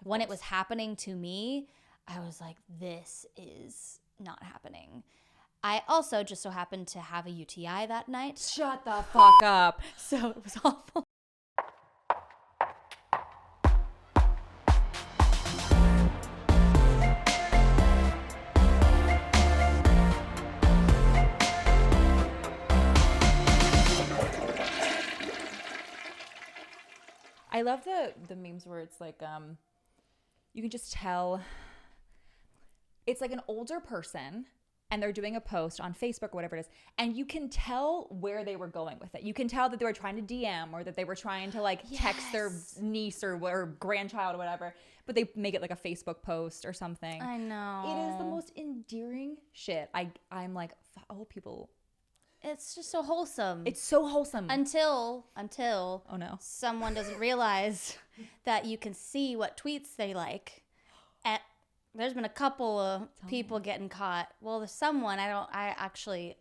when it was happening to me, I was like, this is not happening. I also just so happened to have a UTI that night. Shut the fuck up. So it was awful. I love the memes where it's like you can just tell it's like an older person and they're doing a post on Facebook or whatever it is, and you can tell where they were going with it. You can tell that they were trying to DM or that they were trying to like text their niece or grandchild or whatever, but they make it like a Facebook post or something. I know. It is the most endearing shit. I'm like, old people. It's just so wholesome. It's so wholesome. Until oh no, someone doesn't realize that you can see what tweets they like. And there's been a couple of people getting caught. Well, there's someone I don't actually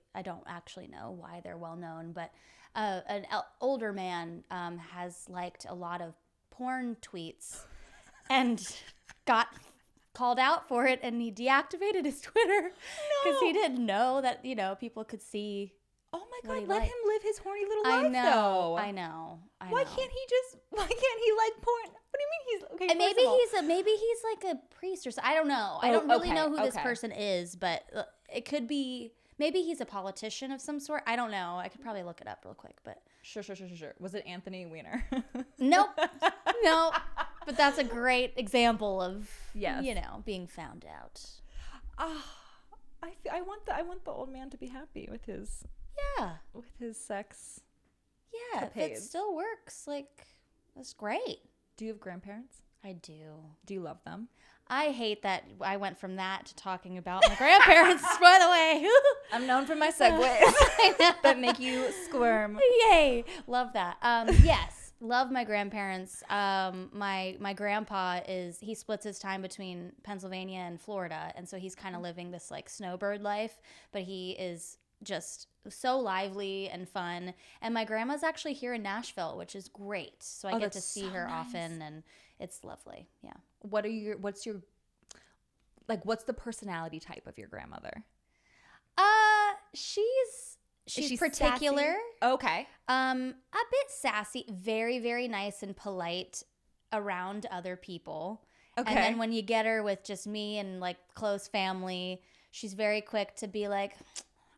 know why they're well known, but an older man has liked a lot of porn tweets and got called out for it, and he deactivated his Twitter because he didn't know that people could see. Oh my God, let him live his horny little life, I know. Why can't he like porn? What do you mean he's okay? And maybe he's like a priest or something. I don't know. I don't really know who this person is, but it could be, maybe he's a politician of some sort. I don't know. I could probably look it up real quick, but. Sure. Was it Anthony Weiner? Nope. No. But that's a great example of, yes. Being found out. I want the old man to be happy with his. Yeah. With his sex. Yeah, if it still works, like, that's great. Do you have grandparents? I do. Do you love them? I hate that I went from that to talking about my grandparents, by the way. I'm known for my segues that make you squirm. Yay. Love that. Yes. Love my grandparents. My grandpa he splits his time between Pennsylvania and Florida. And so he's kind of living this like snowbird life, but he is just so lively and fun. And my grandma's actually here in Nashville, which is great. So I get to see her often, and it's lovely. Yeah. What's the personality type of your grandmother? She's particular. Sassy? Okay. A bit sassy, very, very nice and polite around other people. Okay. And then when you get her with just me and like close family, she's very quick to be like,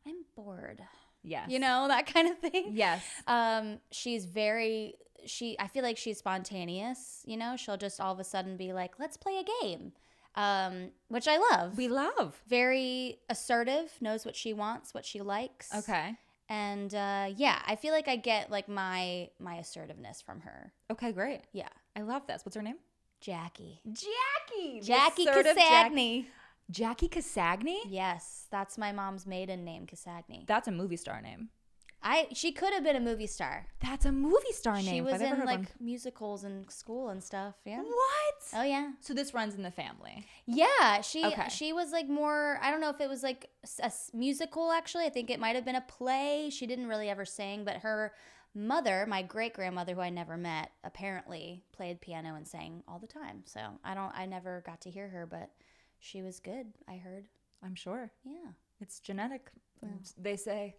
I'm bored. Yes. That kind of thing. Yes. I feel like she's spontaneous, she'll just all of a sudden be like, let's play a game, which I love. We love. Very assertive, knows what she wants, what she likes. Okay. And I feel like I get like my assertiveness from her. Okay, great. Yeah. I love this. What's her name? Jackie. Jackie Cassadee. Jackie Cassadee? Yes, that's my mom's maiden name, Cassadee. That's a movie star name. She could have been a movie star. That's a movie star name. She was in like musicals in school and stuff. Yeah. What? Oh yeah. So this runs in the family. Yeah, she was like more. I don't know if it was like a musical. Actually, I think it might have been a play. She didn't really ever sing, but her mother, my great grandmother, who I never met, apparently played piano and sang all the time. So I never got to hear her, but she was good. I heard. I'm sure. Yeah. It's genetic. Yeah. They say.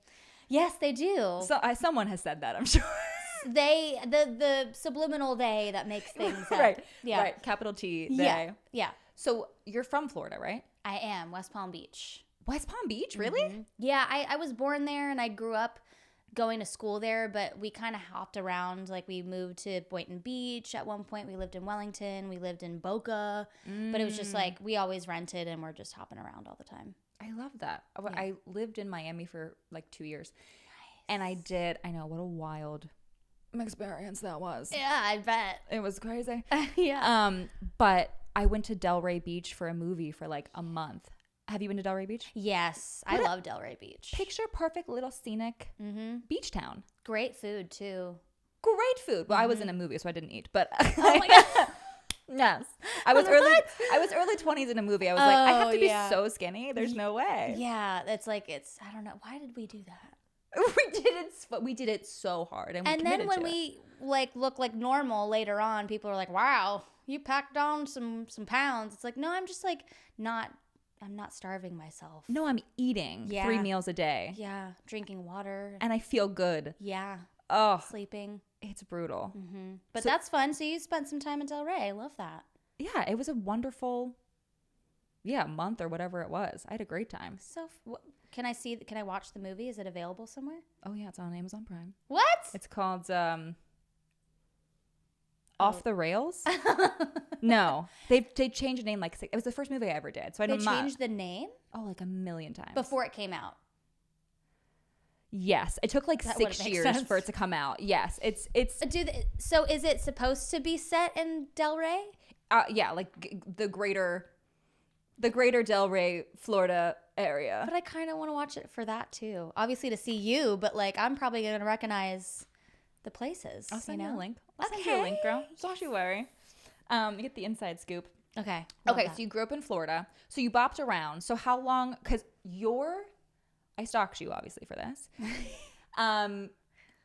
Yes, they do. So someone has said that, I'm sure. The subliminal they that makes things up. Right. Yeah. Right. Capital T. They. Yeah. Yeah. So you're from Florida, right? I am. West Palm Beach. West Palm Beach? Really? Mm-hmm. Yeah. I was born there and I grew up going to school there, but we kind of hopped around. Like we moved to Boynton Beach at one point. We lived in Wellington. We lived in Boca. But it was just like we always rented and we're just hopping around all the time. I love that. Yeah. I lived in Miami for like 2 years. Nice. And I know, what a wild experience that was. Yeah, I bet. It was crazy. Yeah. But I went to Delray Beach for a movie for like a month. Have you been to Delray Beach? Yes. I love Delray Beach. Picture perfect little scenic beach town. Great food too. Great food. Well, I was in a movie, so I didn't eat, but oh my God. Yes. I was early 20s in a movie. I was like, I have to be so skinny. There's no way. Yeah. I don't know. Why did we do that? We did it so hard, and then when we like look like normal later on, people are like, "Wow, you packed on some pounds." It's like, no, I'm just like I'm not starving myself. No, I'm eating 3 meals a day. Yeah, drinking water, and I feel good. Yeah. Oh, Sleeping. It's brutal. Mm-hmm. But that's fun. So you spent some time in Delray. I love that. Yeah, it was a wonderful, month or whatever it was. I had a great time. So can I watch the movie? Is it available somewhere? Oh yeah, it's on Amazon Prime. What? It's called Off the Rails. No, they changed the name like it was the first movie I ever did. So they changed the name. Oh, like a million times before it came out. Yes, it took like 6 years for it to come out. Yes, it's. So is it supposed to be set in Delray? Yeah, like the greater Delray, Florida area. But I kind of want to watch it for that too. Obviously to see you, but like I'm probably gonna recognize the places. I'll send you a link. I'll send you a link, girl. Don't you worry. You get the inside scoop. Okay. Okay, so you grew up in Florida. So you bopped around. So how long? Because I stalked you obviously for this.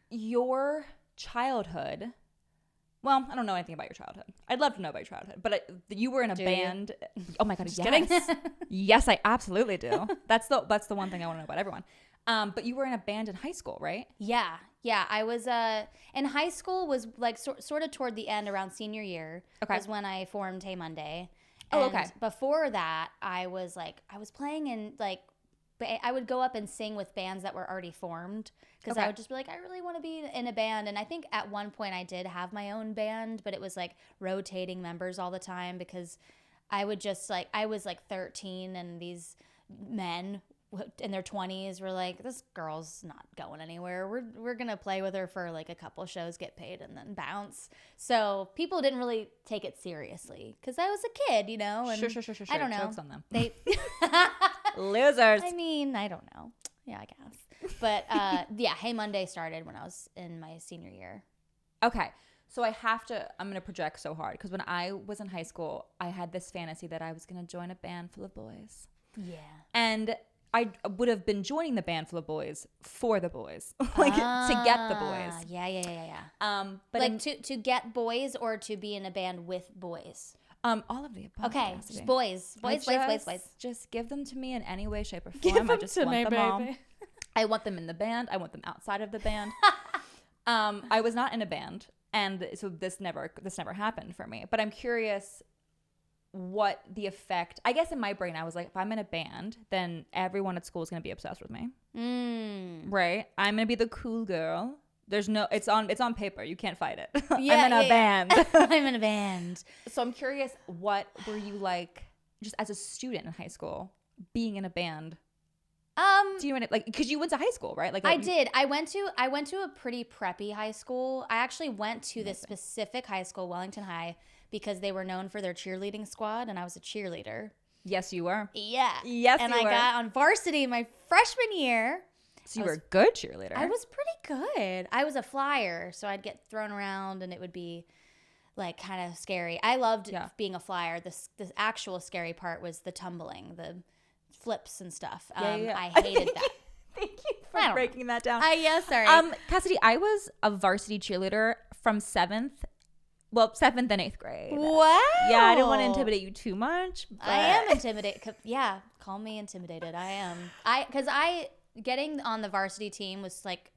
Your childhood. Well, I don't know anything about your childhood. I'd love to know about your childhood, but you were in a band. Oh my God, yes. Kidding? Yes, I absolutely do. That's the one thing I want to know about everyone. But you were in a band in high school, right? Yeah. I was in high school. Was like sort of toward the end, around senior year. Okay. Was when I formed Hey Monday. Oh, okay. Before that, I was playing in like. I would go up and sing with bands that were already formed because I would just be like, I really want to be in a band. And I think at one point I did have my own band, but it was like rotating members all the time because I would just like, I was like 13 and these men in their 20s were like, this girl's not going anywhere. We're going to play with her for like a couple shows, get paid, and then bounce. So people didn't really take it seriously because I was a kid, you know? And sure. I don't know. Jokes on them. They... Losers. I mean, I don't know. Yeah, I guess. But Hey Monday started when I was in my senior year. Okay. So I'm going to project so hard because when I was in high school, I had this fantasy that I was going to join a band full of boys. Yeah. And I would have been joining the band full of boys for the boys, to get the boys. Yeah. But like to get boys or to be in a band with boys? All of the above. Okay, just boys. Just give them to me in any way, shape, or form. I just want them all. I want them in the band. I want them outside of the band. I was not in a band, and so this never happened for me. But I'm curious what the effect. I guess in my brain, I was like, if I'm in a band, then everyone at school is going to be obsessed with me. Right? I'm going to be the cool girl. There's no, it's on paper. You can't fight it. Yeah, I'm in a band. I'm in a band. So I'm curious, what were you like just as a student in high school, being in a band? Do you know, like, because you went to high school, right? I did. I went to a pretty preppy high school. I actually went to this specific high school, Wellington High, because they were known for their cheerleading squad, and I was a cheerleader. Yes, you were. Yeah. Yes, and you were. I got on varsity my freshman year. So you were a good cheerleader. I was pretty good. I was a flyer, so I'd get thrown around, and it would be like kind of scary. I loved being a flyer. The actual scary part was the tumbling, the flips and stuff. I hated that. Thank you for breaking that down. Sorry. Cassadee, I was a varsity cheerleader from 7th and 8th grade. Wow. Yeah, I didn't want to intimidate you too much. But... I am intimidated. Yeah, call me intimidated. I am. Because getting on the varsity team was like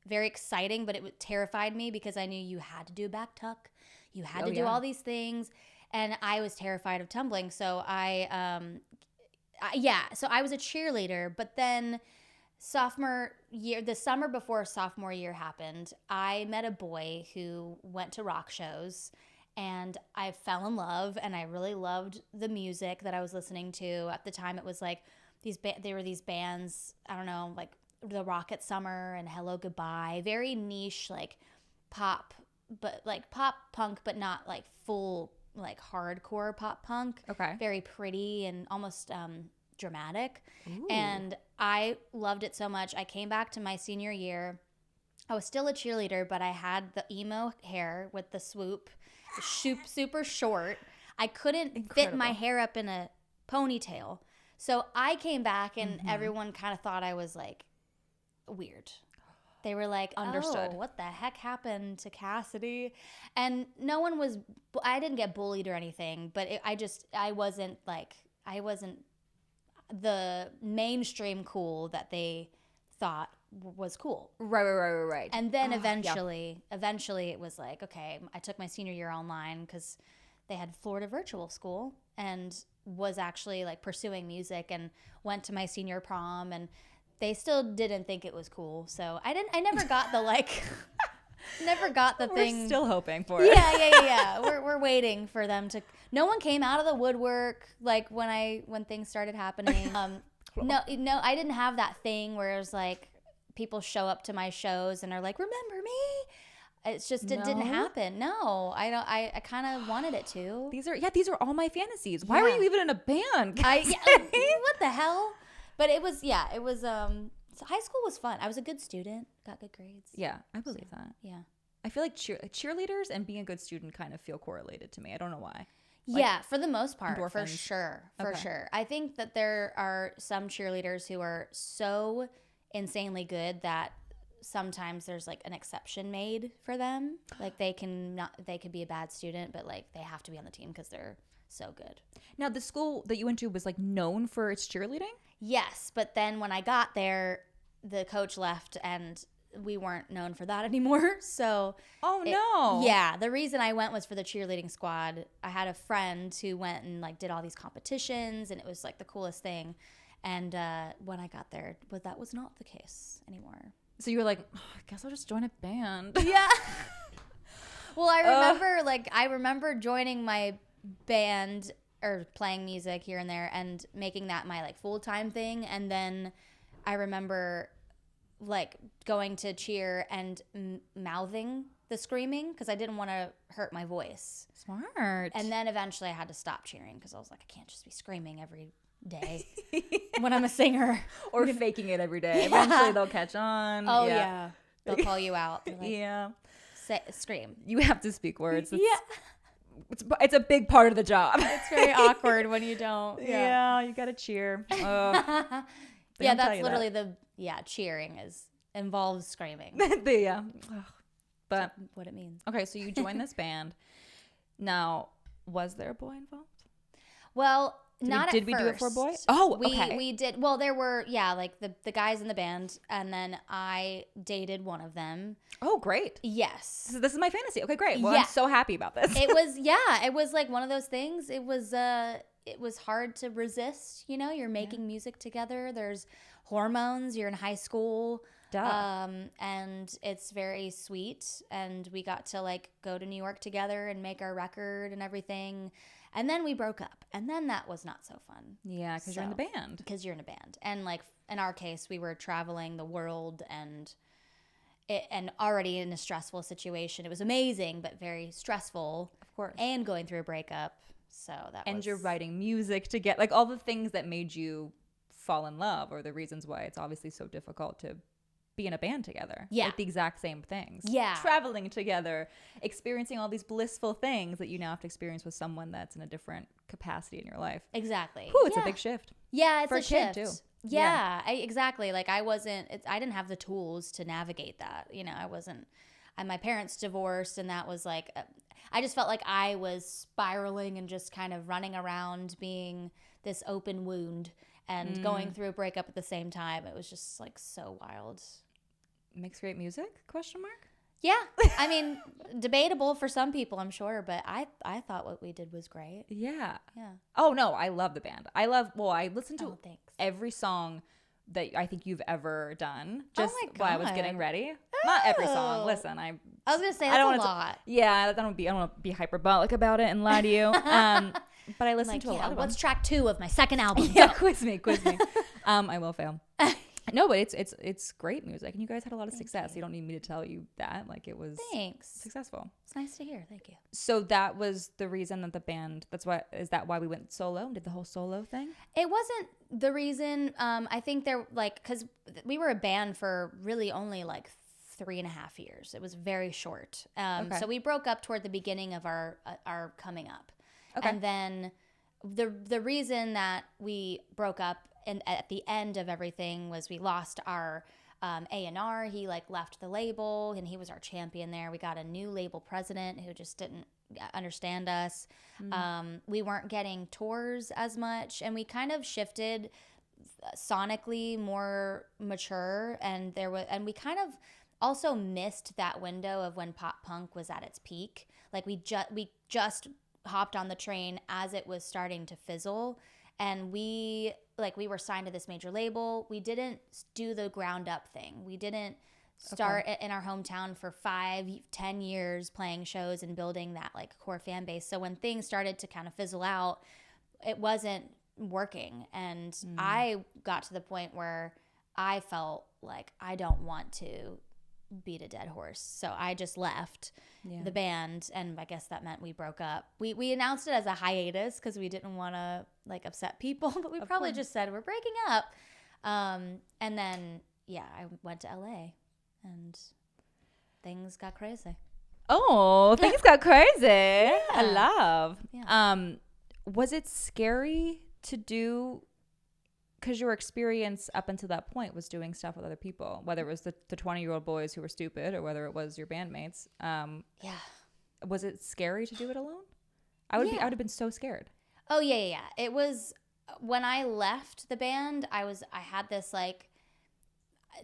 very exciting, but it terrified me because I knew you had to do a back tuck. You had to do all these things. And I was terrified of tumbling. So so I was a cheerleader, but then sophomore year, the summer before sophomore year happened, I met a boy who went to rock shows, and I fell in love, and I really loved the music that I was listening to. At the time, it was like there were these bands, I don't know, like the Rocket Summer and Hello Goodbye, very niche, like pop, but like pop punk, but not like full like hardcore pop punk. Okay. Very pretty and almost dramatic. Ooh. And I loved it so much. I came back to my senior year. I was still a cheerleader, but I had the emo hair with the swoop, super short. I couldn't fit my hair up in a ponytail. So I came back and everyone kind of thought I was like weird. They were like, Understood. oh, what the heck happened to Cassadee? And no one was, I didn't get bullied or anything, but I wasn't the mainstream cool that they thought was cool. Right. And then eventually it was like, okay, I took my senior year online because they had Florida virtual school, and was actually like pursuing music, and went to my senior prom, and they still didn't think it was cool. So I never got the like, never got the thing. We're still hoping for it. Yeah. We're waiting for them to. No one came out of the woodwork like when things started happening. No, I didn't have that thing where it was like people show up to my shows and are like, remember me? It's just it didn't happen. No, I don't. I kind of wanted it to. These are all my fantasies. Why were you even in a band? What the hell? But it was so high school was fun. I was a good student, got good grades. Yeah, I believe that. Yeah. I feel like cheerleaders and being a good student kind of feel correlated to me. I don't know why. Yeah, for the most part, endorphins. for sure. I think that there are some cheerleaders who are so insanely good that sometimes there's like an exception made for them. Like they could be a bad student, but like they have to be on the team because they're so good. Now, the school that you went to was like known for its cheerleading? Yes, but then when I got there, the coach left and we weren't known for that anymore. So no. Yeah, the reason I went was for the cheerleading squad. I had a friend who went and like did all these competitions, and it was like the coolest thing. And when I got there, that was not the case anymore. So you were like, I guess I'll just join a band. Yeah. Well, I remember joining my band or playing music here and there and making that my like full-time thing. And then I remember like going to cheer and mouthing the screaming because I didn't want to hurt my voice. Smart. And then eventually I had to stop cheering because I was like, I can't just be screaming every day when I'm a singer. Or faking it every day. Yeah. Eventually they'll catch on. Oh, yeah. They'll call you out. Like, yeah. Scream. You have to speak words. Yeah. It's a big part of the job. It's very awkward when you don't. Yeah, you got to cheer. Yeah, that's literally cheering involves screaming. Yeah. But what it means. Okay, so you joined this band. Now, was there a boy involved? Well, did we do it for a boy? Oh, okay. We did. Well, there were, like the guys in the band, and then I dated one of them. Oh, great. Yes. So this is my fantasy. Okay, great. Well, I'm so happy about this. It was like one of those things. It was hard to resist, you're making music together. There's hormones, you're in high school. Duh. And it's very sweet, and we got to like go to New York together and make our record and everything. And then we broke up, and then that was not so fun. Yeah, because you're in the band. Because you're in a band. And like in our case, we were traveling the world and already in a stressful situation. It was amazing, but very stressful. Of course. And going through a breakup. So you're writing music to get like all the things that made you fall in love, or the reasons why it's obviously so difficult to be in a band together. Yeah. Like the exact same things. Yeah. Traveling together, experiencing all these blissful things that you now have to experience with someone that's in a different capacity in your life. Exactly. Ooh, it's a big shift. Yeah, it's for a shift. Kid too. Yeah, exactly. Like I didn't have the tools to navigate that. My parents divorced, and that was like, I just felt like I was spiraling and just kind of running around being this open wound and going through a breakup at the same time. It was just like so wild. Makes great music? ? Yeah. I mean, debatable for some people, I'm sure, but I thought what we did was great. Yeah. Yeah. Oh, no, I love the band. I listened to thanks. every song that I think you've ever done. Oh Just my while I was God. getting ready. Not every song. Listen, I was going to say, that's a lot. I don't want to be hyperbolic about it and lie to you. But I listened to a lot of them. What's track 2 of my second album? Yeah, quiz me. I will fail. No, but it's great music, and you guys had a lot of success. You don't need me to tell you that. Like, it was successful. It's nice to hear. Thank you. So that was the reason that the band. Is that why we went solo and did the whole solo thing? It wasn't the reason. I think because we were a band for really only like 3.5 years. It was very short. Okay. So we broke up toward the beginning of our coming up. Okay. And then the reason that we broke up and at the end of everything was we lost our A&R, he like left the label, and he was our champion there. We got a new label president who just didn't understand us. We weren't getting tours as much, and we kind of shifted sonically more mature, and we kind of also missed that window of when pop punk was at its peak. Like we just hopped on the train as it was starting to fizzle, and we were signed to this major label. We didn't do the ground up thing. We didn't start in our hometown for 5-10 years playing shows and building that like core fan base. So when things started to kind of fizzle out, it wasn't working. And I got to the point where I felt like I don't want to beat a dead horse. So I just left the band, and I guess that meant we broke up. We announced it as a hiatus because we didn't want to like upset people, but we probably just said we're breaking up. And then I went to LA, and things got crazy. Oh, things got crazy. Yeah. I love. Yeah. Was it scary to do? Because your experience up until that point was doing stuff with other people, whether it was the 20-year-old boys who were stupid or whether it was your bandmates. Was it scary to do it alone? I would have been so scared. Oh yeah. It was when I left the band. I had this like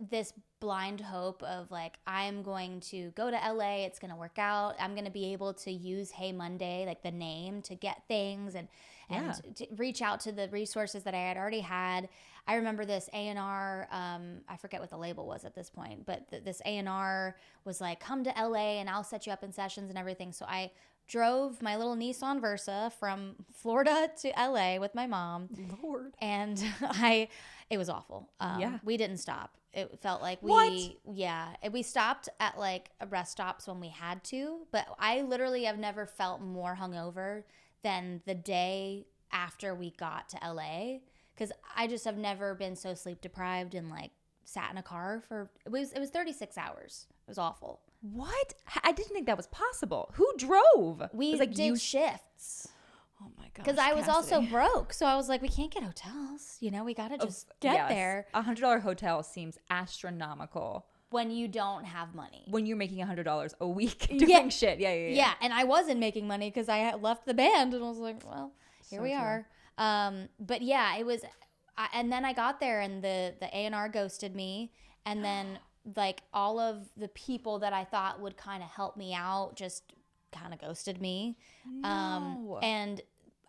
this blind hope of like, I'm going to go to LA. It's going to work out. I'm going to be able to use Hey Monday, like the name, to get things and to reach out to the resources that I had already had. I remember this A&R, I forget what the label was at this point, but this A&R was like, come to LA and I'll set you up in sessions and everything. So I drove my little Nissan Versa from Florida to LA with my mom. Lord. And it was awful. We didn't stop. It felt like we stopped at like rest stops when we had to, but I literally have never felt more hungover than the day after we got to LA, because I just have never been so sleep deprived and like sat in a car for it was 36 hours. It was awful. What? I didn't think that was possible. Who drove? We did shifts. Oh my gosh. Because I was also broke. So I was like, we can't get hotels. You know, we got to just get there. $100 hotel seems astronomical. When you don't have money. When you're making $100 a week doing shit. Yeah. Yeah, and I wasn't making money because I had left the band. And I was like, well, here we are. But yeah, it was. And then I got there and the A&R ghosted me. And then like all of the people that I thought would kind of help me out just kind of ghosted me. No. And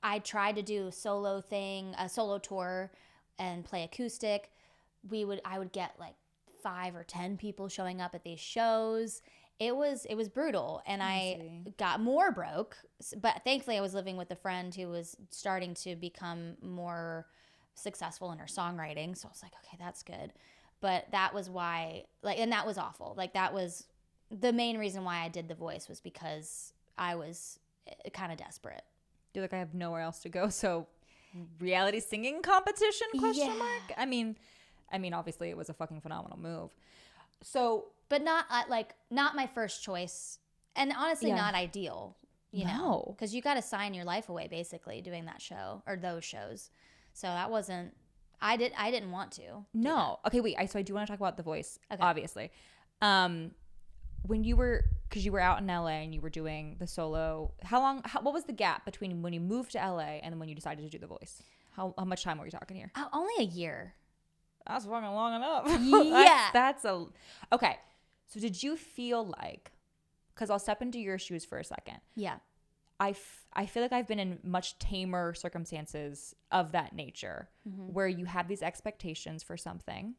I tried to do a solo tour and play acoustic. I would get like 5 or 10 people showing up at these shows. It was brutal, and I got more broke, but thankfully I was living with a friend who was starting to become more successful in her songwriting, so I was like, okay, that's good. But that was why, like, and that was awful. Like, that was the main reason why I did The Voice, was because I was kind of desperate. You're like, I have nowhere else to go, so reality singing competition, question mark? I mean, obviously it was a fucking phenomenal move. So, but not my first choice, and honestly not ideal, you know, because you got to sign your life away basically doing that show or those shows. So that wasn't. I didn't want to. No. Okay, wait. So I do want to talk about The Voice. Okay. Obviously, when you were out in LA and you were doing the solo, what was the gap between when you moved to LA and when you decided to do The Voice? How much time were we talking here? Only a year. That's fucking long enough. Yeah. that's okay. So did you feel like, because I'll step into your shoes for a second. Yeah. I feel like I've been in much tamer circumstances of that nature, where you have these expectations for something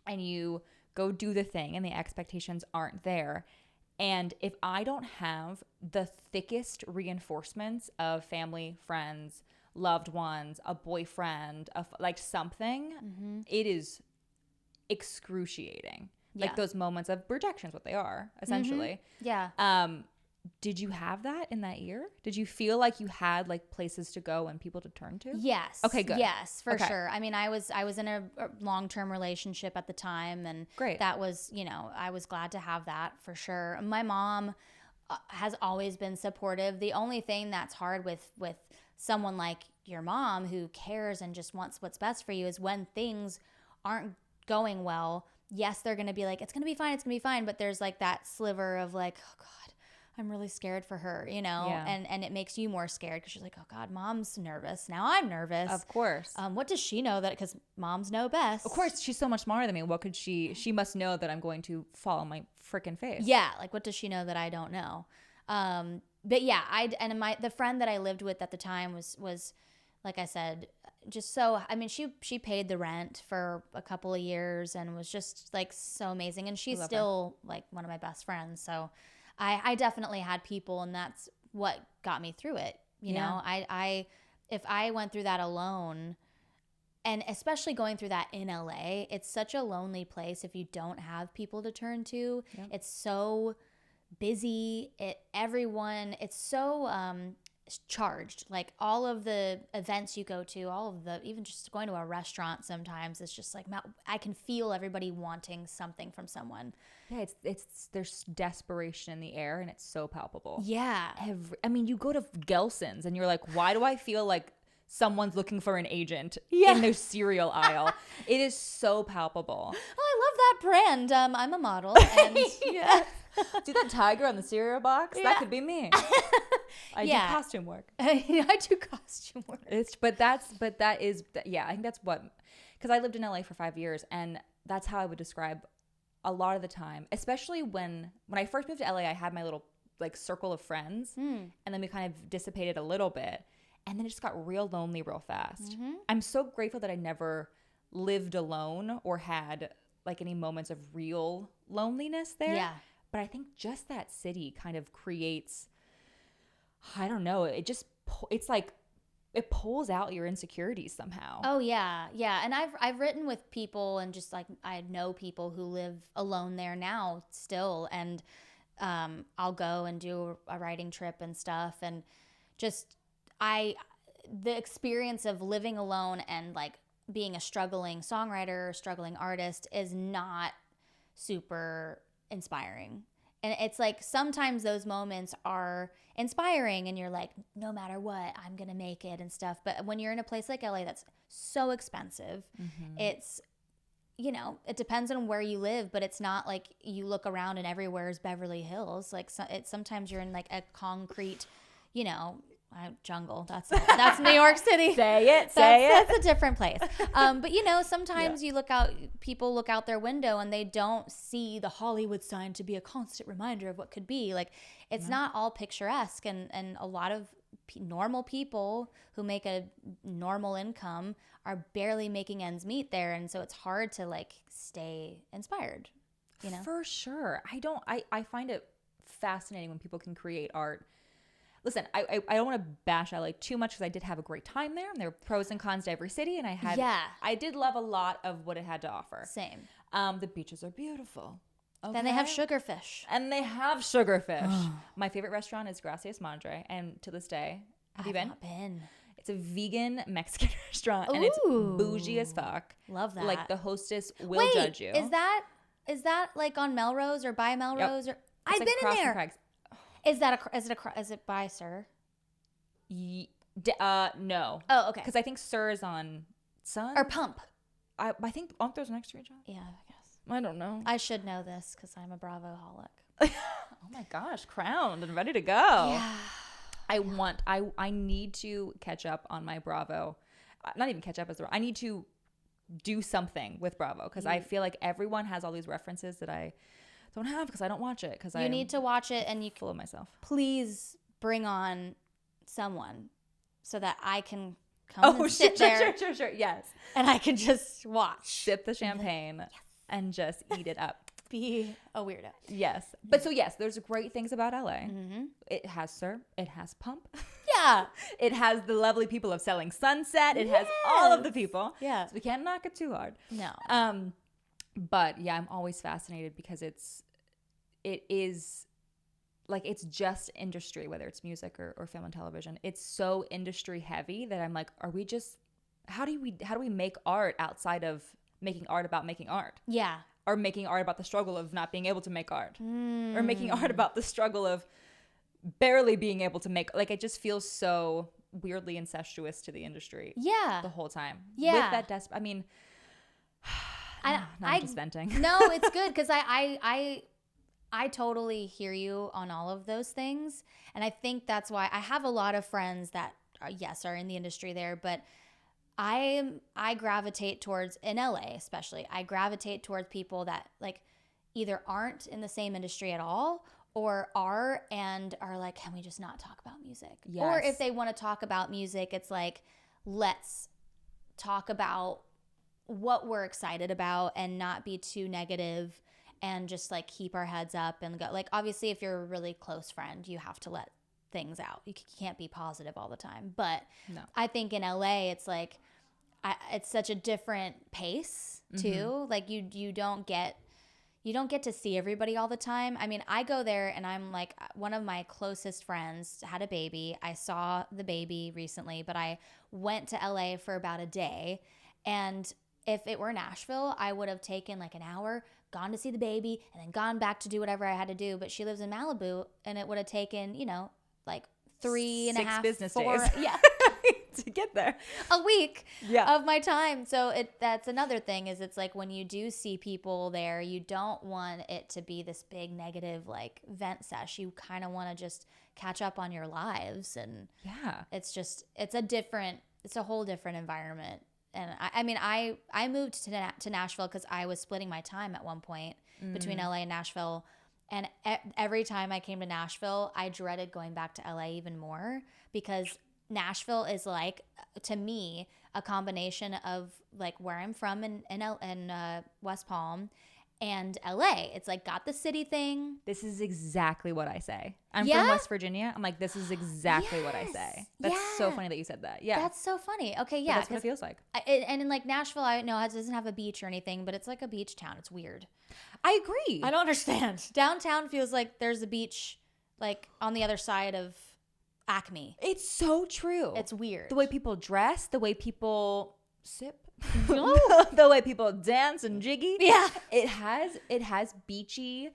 and you go do the thing and the expectations aren't there. And if I don't have the thickest reinforcements of family, friends, loved ones, a boyfriend, like something, it is excruciating. Yeah. Like those moments of rejections, what they are essentially. Yeah. Did you have that in that year? Did you feel like you had like places to go and people to turn to? Yes. Okay, good. Yes, for sure. I mean, I was in a long-term relationship at the time, and great. That was, you know, I was glad to have that for sure. My mom has always been supportive. The only thing that's hard with someone like your mom who cares and just wants what's best for you is when things aren't going well, yes, they're going to be like, it's going to be fine. It's going to be fine. But there's like that sliver of like, oh God, I'm really scared for her, you know? Yeah. And it makes you more scared because she's like, oh God, mom's nervous. Now I'm nervous. Of course. What does she know that, because moms know best. Of course, she's so much smarter than me. What could she must know that I'm going to fall on my freaking face. Yeah. Like, what does she know that I don't know? But yeah, the friend that I lived with at the time was, like I said, just so, I mean, she paid the rent for a couple of years and was just like so amazing. And she's still like one of my best friends. So I definitely had people, and that's what got me through it. You know, if I went through that alone, and especially going through that in LA, it's such a lonely place if you don't have people to turn to. Yep. It's so busy. It's so charged. Like all of the events you go to, even just going to a restaurant sometimes, it's just like I can feel everybody wanting something from someone. Yeah, there's desperation in the air, and it's so palpable. Yeah. I mean, you go to Gelson's and you're like, why do I feel like someone's looking for an agent in their cereal aisle? It is so palpable. Oh, I love that brand. I'm a model. And yeah. See that tiger on the cereal box? Yeah. That could be me. I do costume work. I do costume work. I think that's what, because I lived in LA for 5 years, and that's how I would describe a lot of the time, especially when I first moved to LA, I had my little like circle of friends, and then we kind of dissipated a little bit, and then it just got real lonely real fast. Mm-hmm. I'm so grateful that I never lived alone or had like any moments of real loneliness there. Yeah. But I think just that city kind of creates, I don't know, it's like it pulls out your insecurities somehow. Oh yeah. Yeah. And I've written with people, and just like I know people who live alone there now still, and I'll go and do a writing trip and stuff, and just the experience of living alone and like being a struggling songwriter, struggling artist is not super inspiring. And it's like sometimes those moments are inspiring and you're like, no matter what, I'm going to make it and stuff. But when you're in a place like LA that's so expensive, it's, you know, it depends on where you live, but it's not like you look around and everywhere is Beverly Hills. Like sometimes you're in like a concrete, you know, jungle. That's New York City. Say it. That's a different place. But you know, sometimes people look out their window and they don't see the Hollywood sign to be a constant reminder of what could be. Like it's not all picturesque, and a lot of normal people who make a normal income are barely making ends meet there, and so it's hard to like stay inspired. You know, for sure. I find it fascinating when people can create art. Listen, I don't want to bash LA too much because I did have a great time there, and there were pros and cons to every city, and I did love a lot of what it had to offer. Same. The beaches are beautiful. Okay. Then they have sugarfish. My favorite restaurant is Gracias Madre, and to this day, have you been? Not been. It's a vegan Mexican restaurant, and it's bougie as fuck. Love that. Like the hostess will judge you. Is that like on Melrose or by Melrose? Or I've been in there. Is it by Sir? No. Oh, okay. Because I think Sir is on Sun or Pump. I think aren't those next to each other? Yeah, I guess. I don't know. I should know this because I'm a Bravo-holic. Oh my gosh, crowned and ready to go. Yeah. I need to catch up on my Bravo. Not even catch up as I need to do something with Bravo because I feel like everyone has all these references that I don't have because I don't watch it. Because you need to watch it, and you full of myself. Please bring on someone so that I can come and sit there. Sure. Yes. And I can just watch, sip the champagne, and just eat it up. Be a weirdo. Yes, but so yes, there's great things about LA. Mm-hmm. It has Sir. It has Pump. Yeah. It has the lovely people of Selling Sunset. It has all of the people. Yeah. So we can't knock it too hard. No. But yeah, I'm always fascinated because it is like, it's just industry, whether it's music or film and television. It's so industry heavy that I'm like, how do we make art outside of making art about making art? Yeah. Or making art about the struggle of not being able to make art. Or making art about the struggle of barely being able to make, like, it just feels so weirdly incestuous to the industry. Yeah. The whole time. Yeah. With that I mean, I'm just venting. No, it's good because I totally hear you on all of those things. And I think that's why I have a lot of friends that, are in the industry there. But I gravitate towards, in LA especially, I gravitate towards people that like either aren't in the same industry at all or are and are like, can we just not talk about music? Yes. Or if they want to talk about music, it's like, let's talk about what we're excited about and not be too negative and just like keep our heads up and go. Like, obviously, if you're a really close friend, you have to let things out. You can't be positive all the time. But No. I think in LA, it's like, it's such a different pace too. Like you don't get to see everybody all the time. I mean, I go there and I'm like, one of my closest friends had a baby. I saw the baby recently, but I went to LA for about a day. And if it were Nashville, I would have taken like an hour, gone to see the baby, and then gone back to do whatever I had to do. But she lives in Malibu, and it would have taken, like 3.5 business 4 days. Yeah. To get there. A week Yeah. of my time. So that's another thing is it's like when you do see people there, you don't want it to be this big negative like vent sesh. You kind of want to just catch up on your lives. And Yeah. it's a whole different environment. And I moved to Nashville because I was splitting my time at one point between LA and Nashville. And every time I came to Nashville, I dreaded going back to LA even more because Nashville is like, to me, a combination of like where I'm from in West Palm and LA. It's like got the city thing. This is exactly what I say. I'm Yeah? from West Virginia. I'm like, this is exactly what I say. That's so Yeah. funny that you said that. Yeah. That's so funny. Okay, But yeah. that's what it feels like. And in like Nashville, I know it doesn't have a beach or anything, but it's like a beach town. It's weird. I agree. I don't understand. Downtown feels like there's a beach like on the other side of Acme. It's so true. It's weird. The way people dress, the way people sip, No. the way people dance and jiggy. Yeah. It has beachy,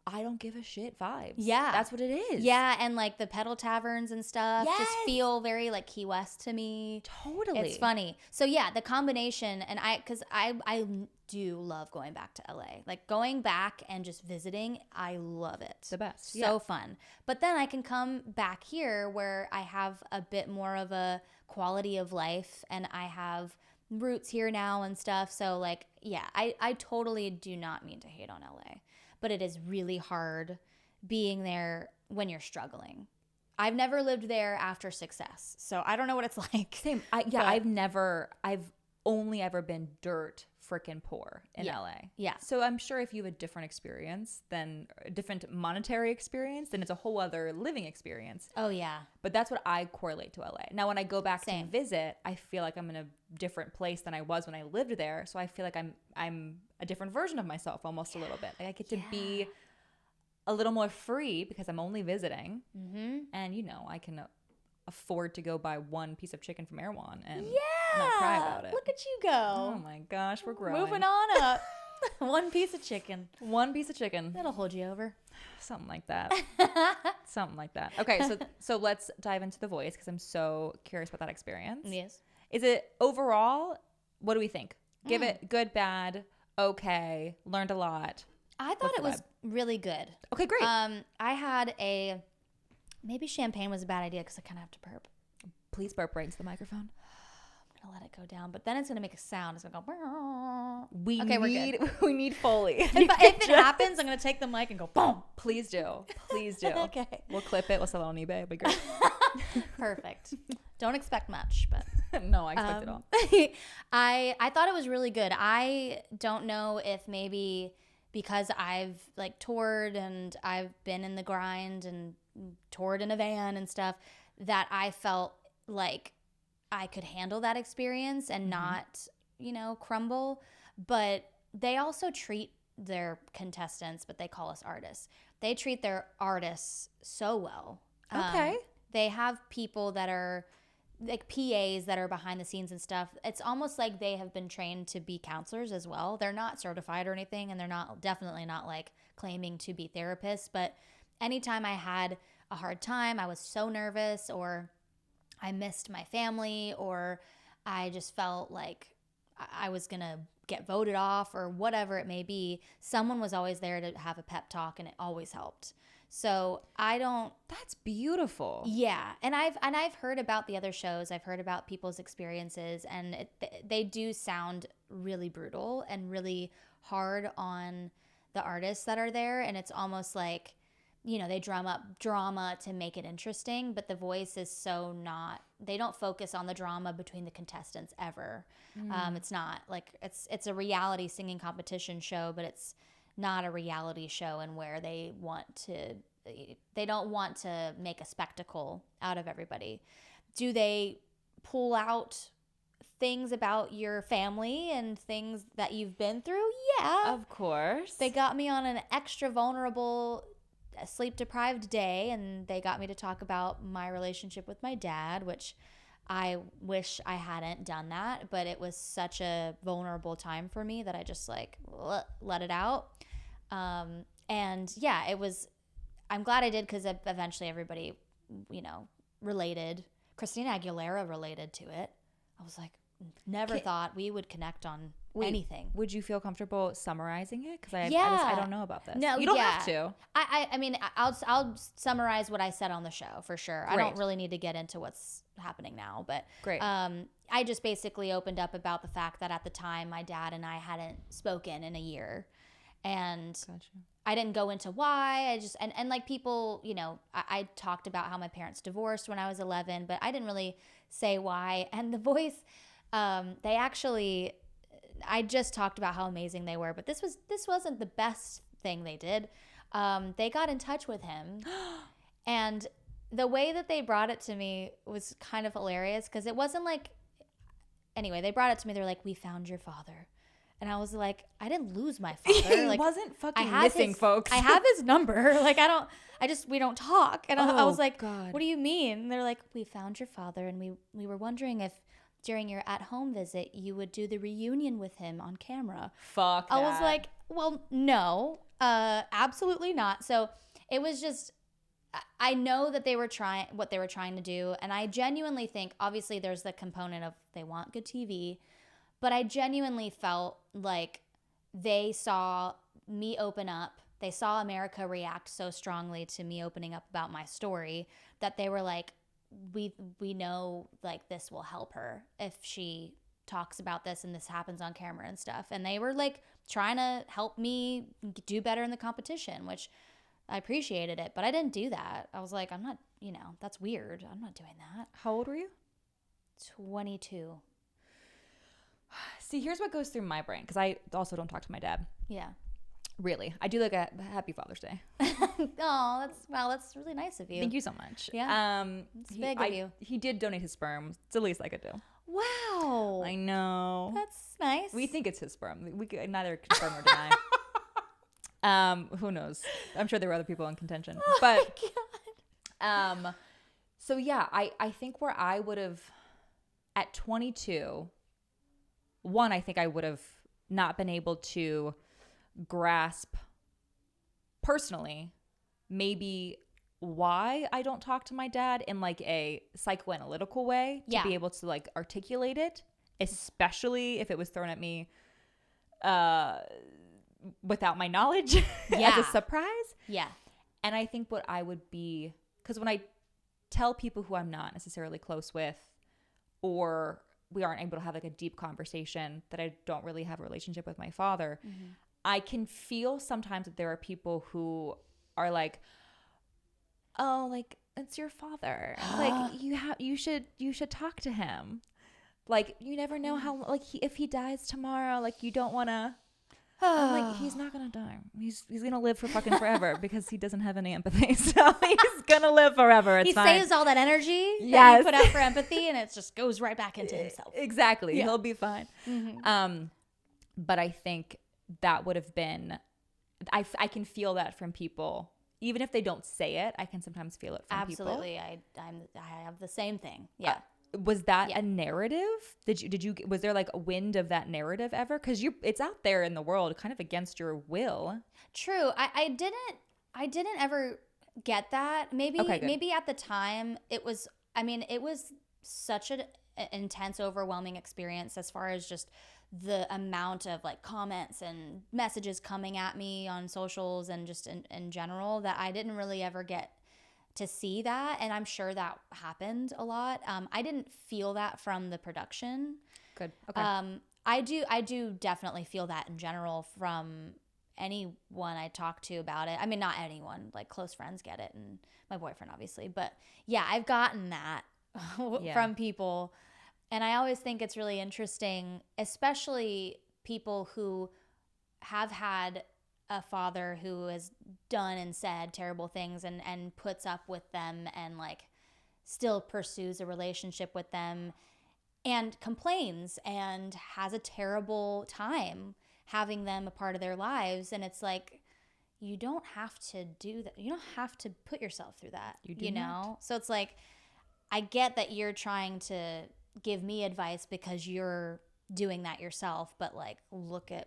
I don't give a shit vibes. Yeah. That's what it is. Yeah, and like the pedal taverns and stuff just Yes. feel very like Key West to me. Totally. It's funny. So yeah, the combination, and because I do love going back to LA. Like going back and just visiting, I love it. The best. So Yeah. fun. But then I can come back here where I have a bit more of a quality of life and I have roots here now and stuff. So like, yeah, I totally do not mean to hate on LA, but it is really hard being there when you're struggling. I've never lived there after success, so I don't know what it's like. Same. I've only ever been dirt freaking poor in LA. Yeah. So I'm sure if you have a different experience, then a different monetary experience, then it's a whole other living experience. Oh yeah. But that's what I correlate to LA. Now, when I go back Same. to visit, I feel like I'm in a different place than I was when I lived there. So I feel like I'm a different version of myself almost a little bit. Like I get to be a little more free because I'm only visiting. Mm-hmm. And, I can afford to go buy one piece of chicken from Erewhon and not cry about it. Look at you go. Oh my gosh, we're growing. Moving on up. One piece of chicken. One piece of chicken. That'll hold you over. Something like that. Something like that. Okay, so let's dive into The Voice because I'm so curious about that experience. Yes. Is it overall, what do we think? Give it good, bad, okay, learned a lot. I thought it was really good. Okay, great. I had maybe champagne was a bad idea because I kind of have to burp. Please burp right into the microphone. I'm gonna let it go down, but then it's gonna make a sound. It's gonna go. We we're need Foley. If it happens, I'm gonna take the mic and go boom. Please do. Please do. Okay. We'll clip it. We'll sell it on eBay. It'll be great. Perfect. Don't expect much, but No, I expect it all. I thought it was really good. I don't know if maybe because I've like toured and I've been in the grind and toured in a van and stuff that I felt like I could handle that experience and not, crumble. But they also treat their contestants, but they call us artists. They treat their artists so well. Okay. They have people that are like PAs that are behind the scenes and stuff. It's almost like they have been trained to be counselors as well. They're not certified or anything, and they're definitely not like claiming to be therapists. But anytime I had a hard time, I was so nervous, or I missed my family, or I just felt like I was gonna get voted off or whatever it may be, someone was always there to have a pep talk, and it always helped. So I don't. That's beautiful. Yeah, and I've heard about the other shows. I've heard about people's experiences, and they do sound really brutal and really hard on the artists that are there. And it's almost like, you know, they drum up drama to make it interesting, but the Voice is so not. They don't focus on the drama between the contestants ever. It's not like it's a reality singing competition show, but it's not a reality show, and where they don't want to make a spectacle out of everybody. Do they pull out things about your family and things that you've been through? Yeah. Of course. They got me on an extra vulnerable, sleep-deprived day, and they got me to talk about my relationship with my dad, which I wish I hadn't done that, but it was such a vulnerable time for me that I just like let it out. And yeah, it was, I'm glad I did, because eventually everybody, you know, related. Christina Aguilera related to it. I was like, never thought we would connect on anything. Would you feel comfortable summarizing it? Because I don't know about this. No, you don't have to. I mean, I'll summarize what I said on the show for sure. Great. I don't really need to get into what's happening now, but great. I just basically opened up about the fact that at the time my dad and I hadn't spoken in a year, and Gotcha. I didn't go into why. I just and like people, you know, I talked about how my parents divorced when I was 11, but I didn't really say why. And the Voice, they actually, I just talked about how amazing they were, but this wasn't the best thing they did. They got in touch with him, and the way that they brought it to me was kind of hilarious, because it wasn't like, anyway, they brought it to me. They're like, "We found your father." And I was like, I didn't lose my father. He like, wasn't fucking missing, folks. I have his number. Like, we don't talk. And I was like, God. What do you mean? And they're like, we found your father, and we were wondering if during your at-home visit, you would do the reunion with him on camera. Fuck that. I was like, well, no, absolutely not. So it was just, I know that they were trying what they were trying to do. And I genuinely think, obviously there's the component of they want good TV, but I genuinely felt like they saw me open up. They saw America react so strongly to me opening up about my story that they were like, we know like this will help her if she talks about this and this happens on camera and stuff. And they were like trying to help me do better in the competition, which I appreciated it, but I didn't do that. I was like, I'm not, that's weird. I'm not doing that. How old were you? 22. See, here's what goes through my brain, because I also don't talk to my dad. Yeah. Really. I do like a happy Father's Day. Oh, that's really nice of you. Thank you so much. Yeah. It's big of you. He did donate his sperm. It's the least I could do. Wow. I know. That's nice. We think it's his sperm. We could neither confirm or deny. Who knows? I'm sure there were other people in contention. Oh but my God. So yeah, I think where I would have at 22, I think I would have not been able to grasp personally maybe why I don't talk to my dad in like a psychoanalytical way to be able to like articulate it, especially if it was thrown at me without my knowledge as a surprise. Yeah. And I think what I would be, because when I tell people who I'm not necessarily close with, or we aren't able to have like a deep conversation, that I don't really have a relationship with my father, mm-hmm. I can feel sometimes that there are people who are like, oh, like it's your father. Like you should talk to him. Like you never know how, like if he dies tomorrow, like you don't want to. I'm like, he's not gonna die. He's gonna live for fucking forever because he doesn't have any empathy. So he's gonna live forever. It's fine. He saves all that energy that you put out for empathy, and it just goes right back into himself. Exactly. Yeah. He'll be fine. Mm-hmm. But I think that would have been. I can feel that from people, even if they don't say it. I can sometimes feel it from people. Absolutely. I have the same thing. Yeah. Was that a narrative? Did you was there like a wind of that narrative ever? Because it's out there in the world, kind of against your will. True. I didn't ever get that. Maybe at the time it was. I mean, it was such intense, overwhelming experience as far as just the amount of like comments and messages coming at me on socials and just in general, that I didn't really ever get to see that. And I'm sure that happened a lot. I didn't feel that from the production. Good. Okay. I do definitely feel that in general from anyone I talk to about it. I mean, not anyone, like close friends get it, and my boyfriend obviously, but yeah, I've gotten that from people. And I always think it's really interesting, especially people who have had a father who has done and said terrible things and puts up with them and like still pursues a relationship with them and complains and has a terrible time having them a part of their lives. And it's like, you don't have to do that. You don't have to put yourself through that, you know? So it's like, I get that you're trying to give me advice because you're doing that yourself, but like, look at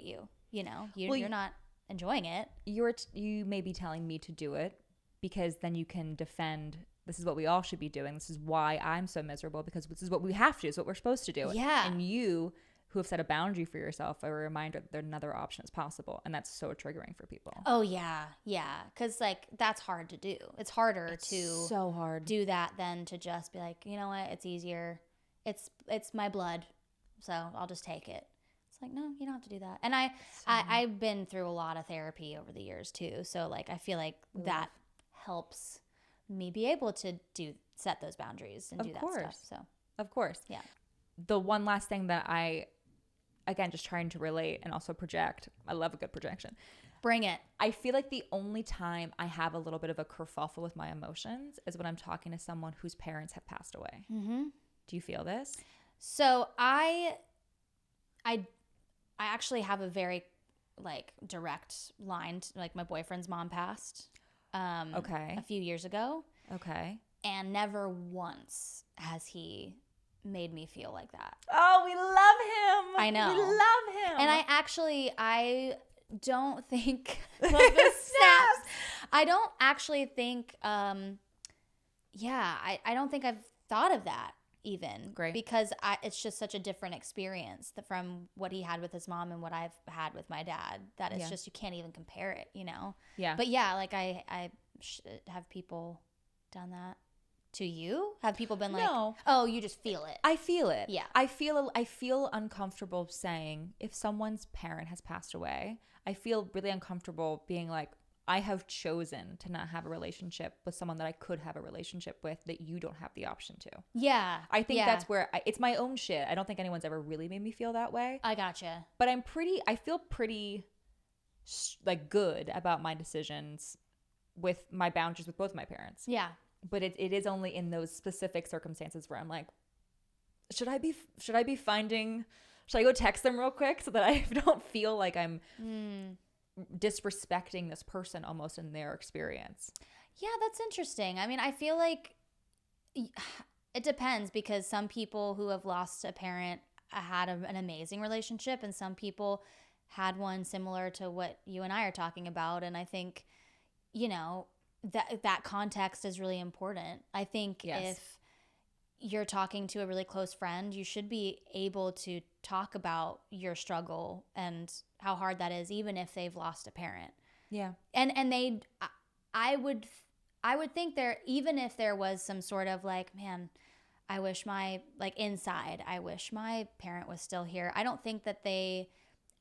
you, you know, you're not enjoying it. You may be telling me to do it because then you can defend, this is what we all should be doing. This is why I'm so miserable, because this is what we have to do. It's what we're supposed to do. Yeah. And you who have set a boundary for yourself, a reminder that another option is possible. And that's so triggering for people. Oh yeah. Yeah. Cause like that's hard to do. It's harder to so hard do that than to just be like, you know what? It's easier. It's my blood. So I'll just take it. It's like, no, you don't have to do that. And I've been through a lot of therapy over the years too. So like, I feel like that helps me be able to set those boundaries and do that stuff. So of course. Yeah. The one last thing that again, just trying to relate and also project. I love a good projection. Bring it. I feel like the only time I have a little bit of a kerfuffle with my emotions is when I'm talking to someone whose parents have passed away. Mm-hmm. Do you feel this? So I actually have a very like direct line to, like my boyfriend's mom passed a few years ago. Okay. And never once has he made me feel like that. Oh, we love him. I know. We love him. And I don't think snaps. I don't actually think I don't think I've thought of that even. Great. Because it's just such a different experience from what he had with his mom and what I've had with my dad, that it's just, you can't even compare it, you know? Yeah. But yeah, like I have people done that to you? Have people been like, no. Oh, you just feel it? I feel it. Yeah. I feel uncomfortable saying, if someone's parent has passed away, I feel really uncomfortable being like, I have chosen to not have a relationship with someone that I could have a relationship with that you don't have the option to. Yeah. I think that's where it's my own shit. I don't think anyone's ever really made me feel that way. I gotcha. But I feel pretty like good about my decisions with my boundaries with both my parents. Yeah. But it is only in those specific circumstances where I'm like, should I go text them real quick so that I don't feel like I'm disrespecting this person almost in their experience? Yeah, that's interesting. I mean, I feel like it depends, because some people who have lost a parent had an amazing relationship, and some people had one similar to what you and I are talking about. And I think, you know, that context is really important. I think if you're talking to a really close friend, you should be able to talk about your struggle and how hard that is, even if they've lost a parent. Yeah. And I would think even if there was some sort of like, man, I wish my parent was still here. I don't think that they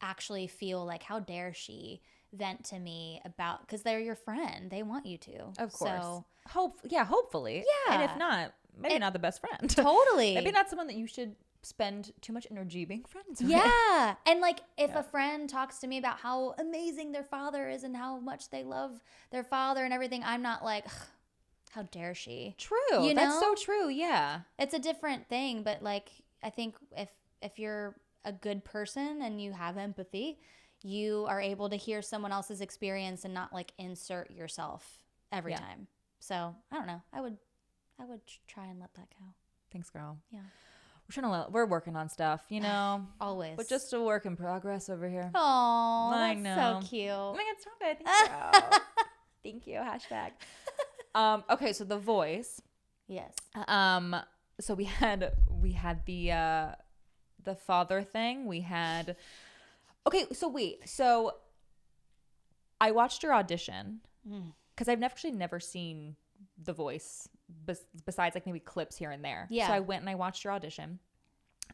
actually feel like, how dare she vent to me about, because they're your friend. They want you to. Of course. So, hopefully. Yeah. And if not, maybe not the best friend. Totally. Maybe not someone that you should spend too much energy being friends with. Yeah. And like, if a friend talks to me about how amazing their father is and how much they love their father and everything, I'm not like, how dare she? True. You know? That's so true. Yeah. It's a different thing. But like, I think if you're a good person and you have empathy, you are able to hear someone else's experience and not like insert yourself every time. So I don't know. I would try and let that go. Thanks, girl. Yeah. We're working on stuff, you know. Always. But just a work in progress over here. Oh, that's so cute. Oh my God, stop it. Thank you. Thank you. Hashtag. Okay, so The Voice. Yes. so we had the father thing. We had okay. So I watched your audition because I've actually never seen The Voice besides like maybe clips here and there. Yeah. So I went and I watched your audition.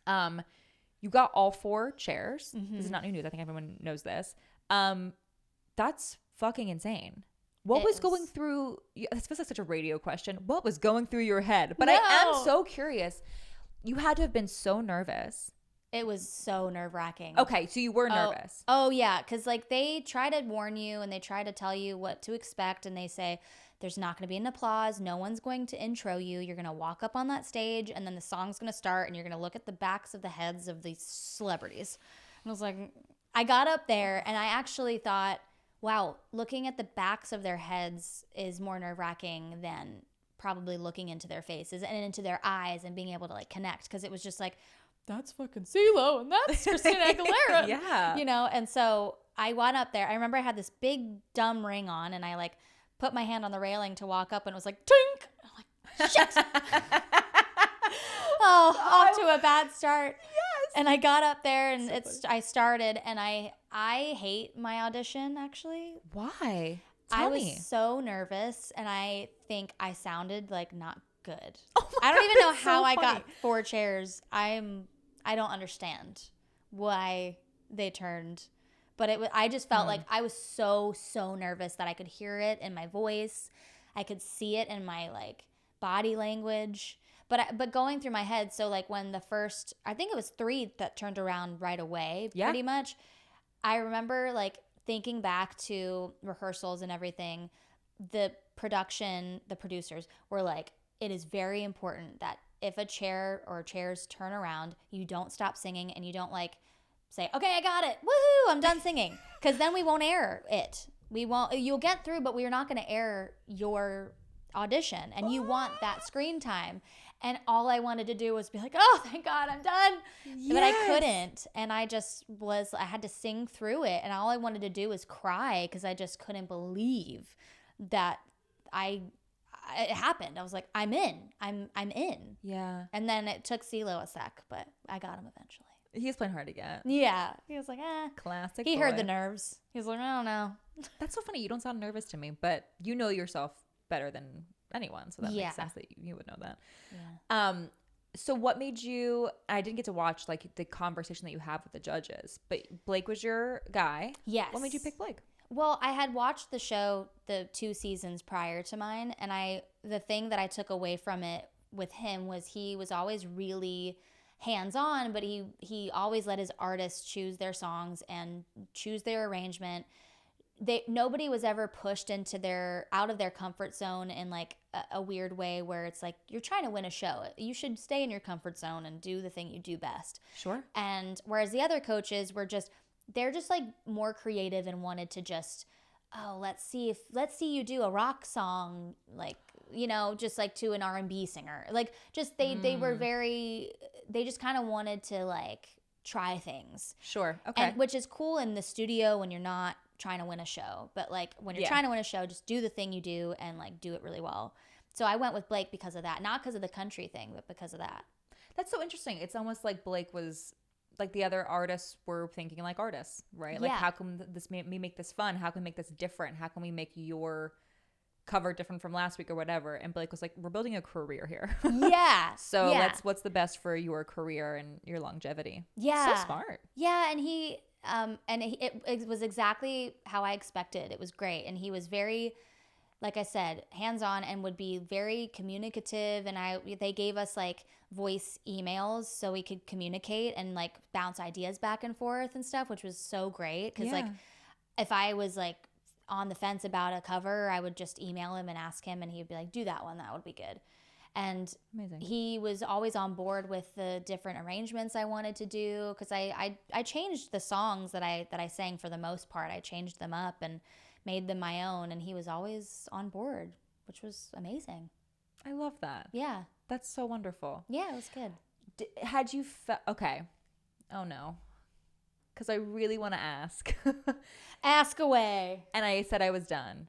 You got all 4 chairs. This is not new news. I think everyone knows this. That's fucking insane. What was going through? This feels like such a radio question. What was going through your head? But I am so curious. You had to have been so nervous. It was so nerve-wracking. Okay, so you were nervous. Oh yeah, because like they try to warn you and they try to tell you what to expect, and they say there's not going to be an applause. No one's going to intro you. You're going to walk up on that stage, and then the song's going to start, and you're going to look at the backs of the heads of these celebrities. And I was like, I got up there, and I actually thought, wow, looking at the backs of their heads is more nerve-wracking than probably looking into their faces and into their eyes and being able to like connect, because it was just like, that's fucking CeeLo and that's Christina Aguilera. Yeah. You know, and so I went up there. I remember I had this big dumb ring on, and I like put my hand on the railing to walk up, and it was like, tink. I'm like, shit. Off to a bad start. Yes. And I got up there, and I started, and I hate my audition, actually. Why? I was so nervous, and I think I sounded like not good. Oh I don't even know so how I funny. got 4 chairs. I don't understand why they turned, but I just felt like I was so nervous that I could hear it in my voice. I could see it in my like body language. But going through my head, so like when the first, I think it was 3 that turned around right away, pretty much. I remember like thinking back to rehearsals and everything. The producers were like, it is very important that if a chair or chairs turn around, you don't stop singing and you don't like say, okay, I got it. Woohoo, I'm done singing. Because then we won't air it. You'll get through, but we're not going to air your audition. And you want that screen time. And all I wanted to do was be like, oh, thank God, I'm done. Yes. But I couldn't. And I had to sing through it. And all I wanted to do was cry because I just couldn't believe that it happened. I was like, I'm in. I'm in. Yeah. And then it took CeeLo a sec, but I got him eventually. He's playing hard to get. Yeah. He was like, Classic He boy. heard the nerves. He was like, I don't know. That's so funny. You don't sound nervous to me, but you know yourself better than anyone. So that makes sense that you would know that. Yeah. So what made you, I didn't get to watch like the conversation that you have with the judges, but Blake was your guy. Yes. What made you pick Blake? Well, I had watched the show the 2 seasons prior to mine, and the thing that I took away from it with him was he was always really hands-on, but he always let his artists choose their songs and choose their arrangement. Nobody was ever pushed out of their comfort zone in like a weird way where it's like, you're trying to win a show. You should stay in your comfort zone and do the thing you do best. Sure. And whereas the other coaches they're just like more creative and wanted to just, let's see you do a rock song, like, you know, just like to an R&B singer. Like just they just kind of wanted to like try things. Sure. Okay. And, which is cool in the studio when you're not trying to win a show, but like when you're trying to win a show, just do the thing you do and like do it really well. So I went with Blake because of that, not because of the country thing, but because of that. That's so interesting. It's almost like Blake was like the other artists were thinking like artists, right? Like how can we make this fun? How can we make this different? How can we make your cover different from last week or whatever? And Blake was like, we're building a career here. Yeah. So what's the best for your career and your longevity? Yeah. So smart. Yeah. And it was exactly how I expected. It was great. And he was very, like I said, hands-on and would be very communicative. And they gave us like voice emails so we could communicate and like bounce ideas back and forth and stuff, which was so great. Cause like if I was like on the fence about a cover, I would just email him and ask him and he'd be like, do that one. That would be good. And amazing. He was always on board with the different arrangements I wanted to do, because I changed the songs that I sang for the most part. I changed them up and made them my own, and he was always on board, which was amazing. I love that. Yeah. That's so wonderful. Yeah, it was good. Had you okay. Oh no. Because I really want to ask. Ask away. And I said I was done.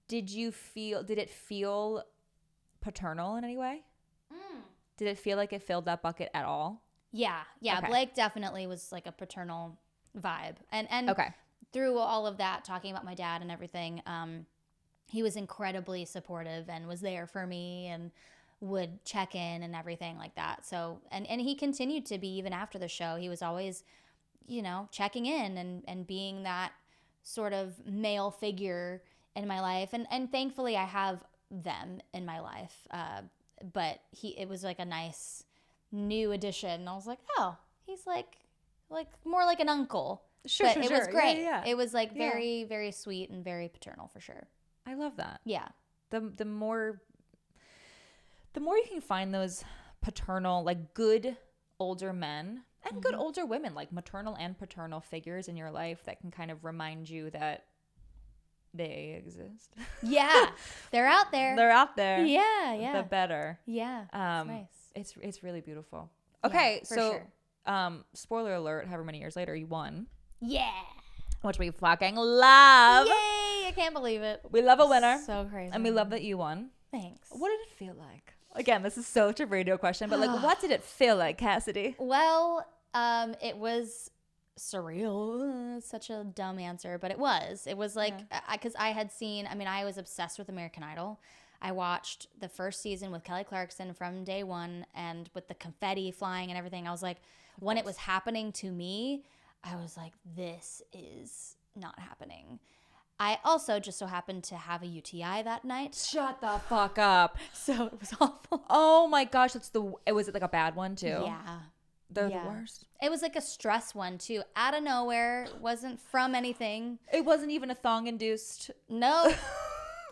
Did it feel paternal in any way? Did it feel like it filled that bucket at all? Yeah. Okay. Blake definitely was like a paternal vibe. And Okay. through all of that, talking about my dad and everything, he was incredibly supportive and was there for me and would check in and everything like that. So, and he continued to be even after the show. He was always, you know, checking in and being that sort of male figure in my life. And thankfully I have them in my life. But it was like a nice new addition. I was like, oh, he's like more like an uncle. Sure, but sure, it was sure. great. Yeah. It was like very, very sweet and very paternal for sure. I love that. Yeah. The more you can find those paternal, like good older men and good older women, like maternal and paternal figures in your life that can kind of remind you that they exist. Yeah. They're out there. They're out there. Yeah, yeah. The better. Yeah. It's nice. It's really beautiful. Okay, for so sure. Spoiler alert, however many years later, you won. Yeah. Which we fucking love. Yay! I can't believe it. We love a winner. So crazy. And we love that you won. Thanks. What did it feel like? Again, this is such a radio question, but like, what did it feel like, Cassadee? Well, it was surreal. Such a dumb answer, but it was. It was like, because I had seen, I mean, I was obsessed with American Idol. I watched the first season with Kelly Clarkson from day one, and with the confetti flying and everything. I was like, when it was happening to me, I was like, this is not happening. I also just so happened to have a UTI that night. Shut the fuck up. So it was awful. Oh my gosh, was it like a bad one too? Yeah. They're the worst. It was like a stress one too. Out of nowhere. Wasn't from anything. It wasn't even a thong induced. No.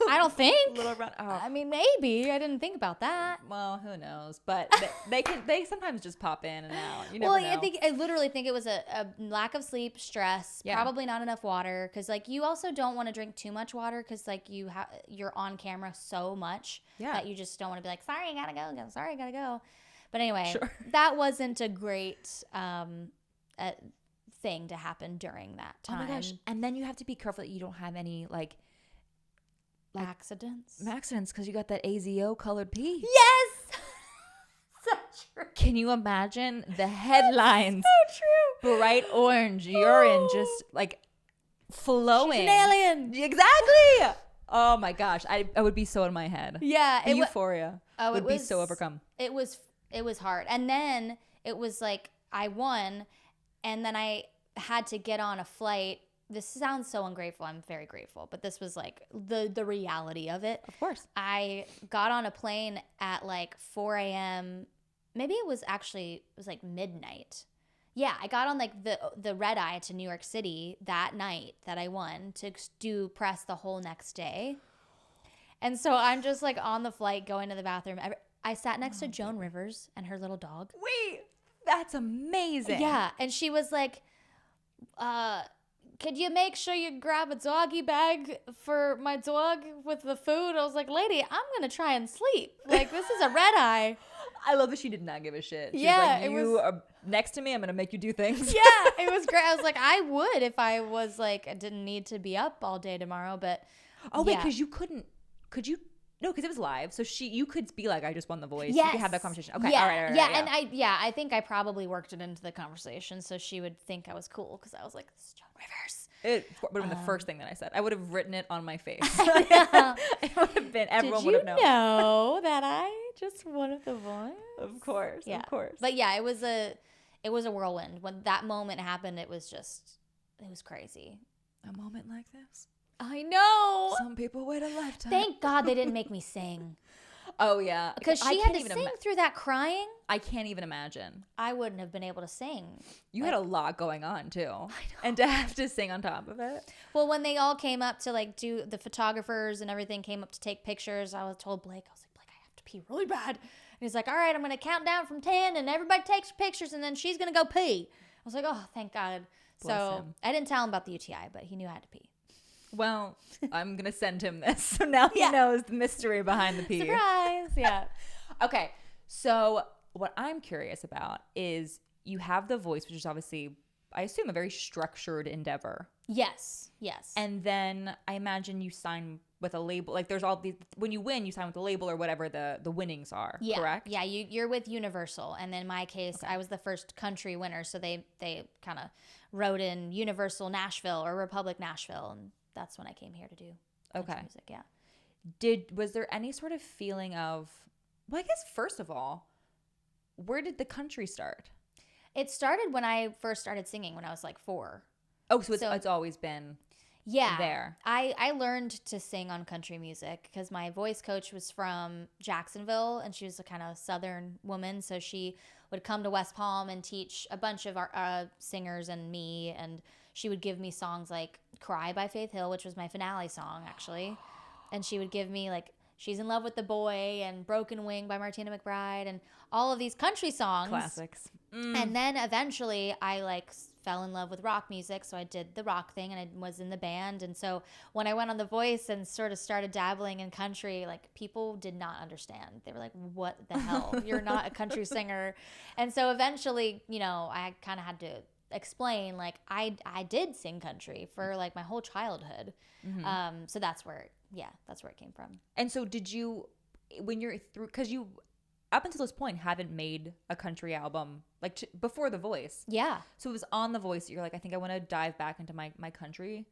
I don't think. Little run. Oh. I mean, maybe. I didn't think about that. Well, who knows? But they sometimes just pop in and out. You never know. I literally think it was a lack of sleep, stress, probably not enough water, because like you also don't want to drink too much water because like you're on camera so much that you just don't want to be like, sorry, I gotta go. Sorry, I gotta go. But anyway, that wasn't a great thing to happen during that time. Oh my gosh! And then you have to be careful that you don't have any like accidents because you got that AZO colored pee. Yes. So true. Can you imagine the headlines? So true. Bright orange urine just like flowing. She's an alien. Exactly. Oh my gosh, I would be so in my head. Yeah, the euphoria would be so overcome. It was hard, and then it was like I won, and then I had to get on a flight. This sounds so ungrateful. I'm very grateful, but this was like the reality of it. Of course. I got on a plane at like 4 a.m. Maybe it was like midnight. Yeah, I got on like the red eye to New York City that night that I won to do press the whole next day. And so I'm just like on the flight going to the bathroom. I sat next to Joan Rivers and her little dog. Wait, that's amazing. Yeah, and she was like, could you make sure you grab a doggy bag for my dog with the food? I was like, lady, I'm going to try and sleep. Like, this is a red eye. I love that she did not give a shit. She Yeah, was like, you are next to me. I'm going to make you do things. Yeah, it was great. I was like, I would if I was like, I didn't need to be up all day tomorrow, but. Oh, wait, because you couldn't. Could you? No, because it was live. So you could be like, I just won The Voice. Yes. You could have that conversation. Okay. Yeah. All right. Yeah. And I think I probably worked it into the conversation so she would think I was cool because I was like, this is Joan Rivers. It would have been the first thing that I said. I would have written it on my face. It would have been, everyone would have known. Did you know that I just won The Voice? Of course. Yeah. Of course. But yeah, it was a whirlwind. When that moment happened, it was crazy. A moment like this. I know. Some people wait a lifetime. Thank God they didn't make me sing. Oh, yeah. Because she had to sing through that crying. I can't even imagine. I wouldn't have been able to sing. You had a lot going on, too. I know. And to have to sing on top of it. Well, when they all came up to, like, do the photographers and everything came up to take pictures, I told Blake, I was like, Blake, I have to pee really bad. And he's like, all right, I'm going to count down from 10, and everybody takes pictures, and then she's going to go pee. I was like, oh, thank God. Bless him. I didn't tell him about the UTI, but he knew I had to pee. Well, I'm going to send him this. So now he knows the mystery behind the pee. Surprise. Yeah. Okay. So what I'm curious about is you have The Voice, which is obviously I assume, a very structured endeavor. Yes. And then I imagine you sign with a label. Like there's all these, when you win, you sign with a label or whatever the winnings are, correct? Yeah, you're with Universal. And in my case, I was the first country winner. So they kind of wrote in Universal Nashville or Republic Nashville. And that's when I came here to do country music, yeah. Was there any sort of feeling of, well, I guess first of all, where did the country start? It started when I first started singing when I was like 4. Oh, so it's always been there. I learned to sing on country music because my voice coach was from Jacksonville, and she was a kind of Southern woman. So she would come to West Palm and teach a bunch of our singers and me, and she would give me songs like Cry by Faith Hill, which was my finale song, actually. And she would give me like She's in Love with the Boy and Broken Wing by Martina McBride and all of these country songs. Classics. And then eventually I like fell in love with rock music. So I did the rock thing and I was in the band. And so when I went on The Voice and sort of started dabbling in country, like people did not understand. They were like, what the hell? You're not a country singer. And so eventually, you know, I kind of had to explain like I did sing country for like my whole childhood. So that's where it came from. And so did you, when you're through, because you up until this point haven't made a country album like before The Voice. Yeah. So it was on The Voice that you're like, I think I want to dive back into my country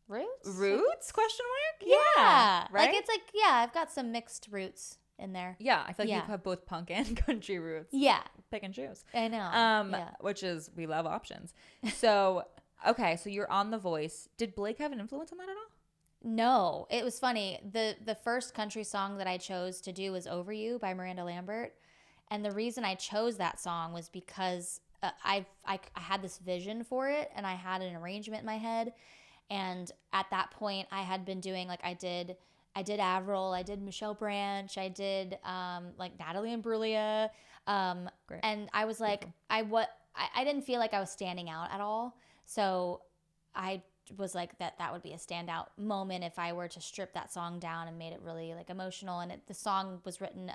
roots question mark. Yeah. Right. Like it's like, yeah, I've got some mixed roots in there. Yeah. I feel like you have both punk and country roots. Yeah. Pick and choose. I know. Which is, we love options. So, okay. So you're on The Voice. Did Blake have an influence on that at all? No, it was funny. The first country song that I chose to do was Over You by Miranda Lambert. And the reason I chose that song was because I had this vision for it and I had an arrangement in my head. And at that point I had been doing like I did Avril, I did Michelle Branch, I did like Natalie Imbruglia. Great. And I was like, I didn't feel like I was standing out at all. So I was like that would be a standout moment if I were to strip that song down and made it really like emotional. And the song was written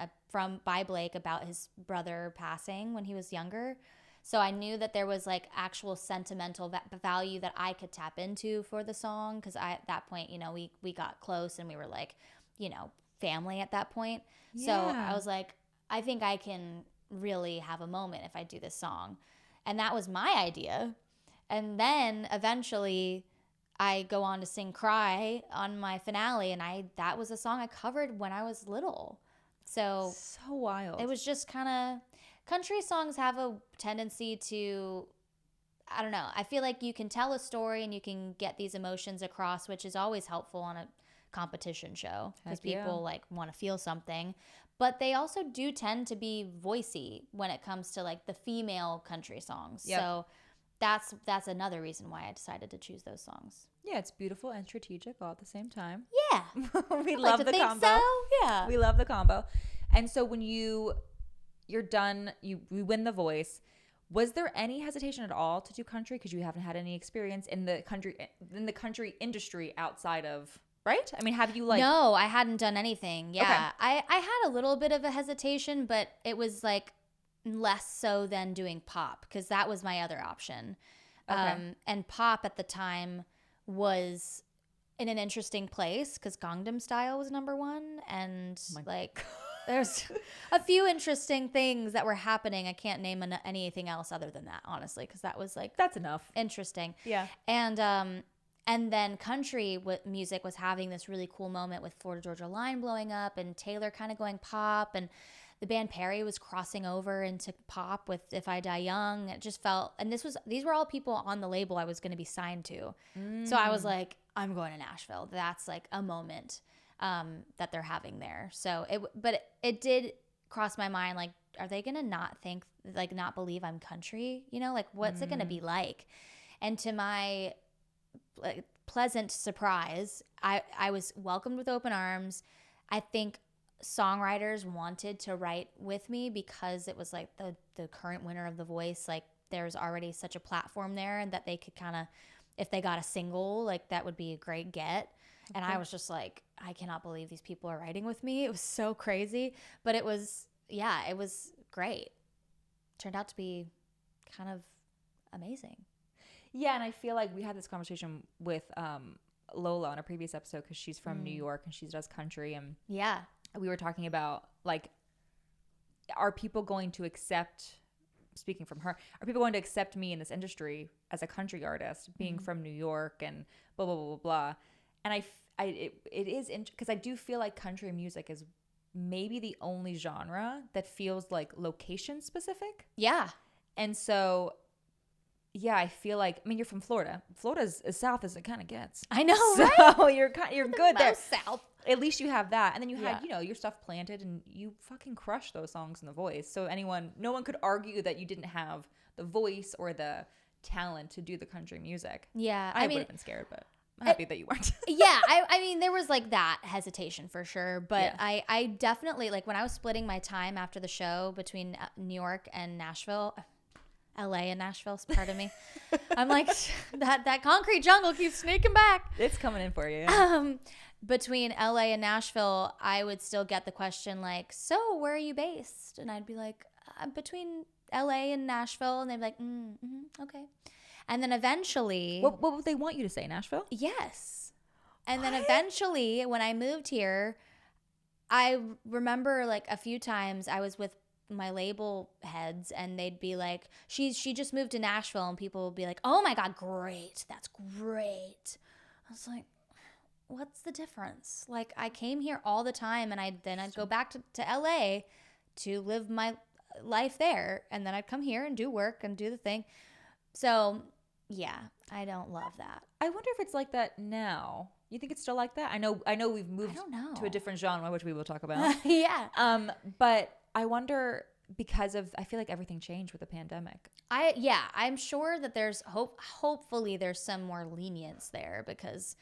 by Blake about his brother passing when he was younger. So I knew that there was like actual sentimental value that I could tap into for the song. Cause at that point, you know, we got close and we were like, you know, family at that point. Yeah. So I was like, I think I can really have a moment if I do this song. And that was my idea. And then eventually I go on to sing Cry on my finale, and that was a song I covered when I was little. So wild. It was just kind of, country songs have a tendency to, I don't know, I feel like you can tell a story and you can get these emotions across, which is always helpful on a competition show because people like want to feel something. But they also do tend to be voicey when it comes to like the female country songs. Yep. So that's another reason why I decided to choose those songs. Yeah, it's beautiful and strategic all at the same time. Yeah. We love the combo. So. Yeah. We love the combo. And so when you're done, we win The Voice. Was there any hesitation at all to do country because you haven't had any experience in the country industry outside of, right? I mean, have you like... No, I hadn't done anything. Yeah. Okay. I had a little bit of a hesitation, but it was like less so than doing pop because that was my other option. Okay. And pop at the time was in an interesting place because Gangnam Style was number one, and there's a few interesting things that were happening. I can't name anything else other than that, honestly, because that was like that's enough interesting. Yeah. And then country music was having this really cool moment with Florida Georgia Line blowing up and Taylor kind of going pop, and the band Perry was crossing over into pop with If I Die Young. It just felt, and these were all people on the label I was going to be signed to. So I was like, I'm going to Nashville. That's like a moment that they're having there. So it did cross my mind, like, are they going to not believe I'm country? You know, like what's it going to be like? And to my pleasant surprise, I was welcomed with open arms. I think songwriters wanted to write with me because it was like the current winner of The Voice, like there's already such a platform there, and that they could kind of, if they got a single, like that would be a great get. Okay. And I was just like, I cannot believe these people are writing with me. It was so crazy, but it was great. Turned out to be kind of amazing. Yeah, and I feel like we had this conversation with Lola on a previous episode because she's from New York and she does country, and Yeah. we were talking about like, are people going to accept, speaking from her, are people going to accept me in this industry as a country artist being from New York and blah blah blah blah blah. And it is because I do feel like country music is maybe the only genre that feels like location specific. Yeah. And so yeah, I feel like, I mean, you're from Florida. Florida's as south as it kind of gets. I know, so right? So you're good there. South. At least you have that. And then you had, you know, your stuff planted and you fucking crushed those songs in The Voice. So no one could argue that you didn't have the voice or the talent to do the country music. Yeah. I would have been scared, but I'm happy that you weren't. Yeah. I mean, there was like that hesitation for sure. But yeah. I definitely, like when I was splitting my time after the show between New York and Nashville, LA and Nashville, pardon me. I'm like, that concrete jungle keeps sneaking back. It's coming in for you. Between LA and Nashville, I would still get the question like, so where are you based? And I'd be like, between LA and Nashville. And they'd be like, okay. And then eventually. What would they want you to say, Nashville? Yes. And then eventually, when I moved here, I remember like a few times I was with my label heads and they'd be like, she just moved to Nashville, and people would be like, oh my God, great. That's great. I was like, what's the difference? Like, I came here all the time, and I'd go back to LA to live my life there, and then I'd come here and do work and do the thing. So yeah, I don't love that. I wonder if it's like that now. You think it's still like that? I know we've moved to a different genre, which we will talk about. Yeah. But I wonder, because I feel like everything changed with the pandemic. I'm sure that there's hopefully there's some more lenience there, because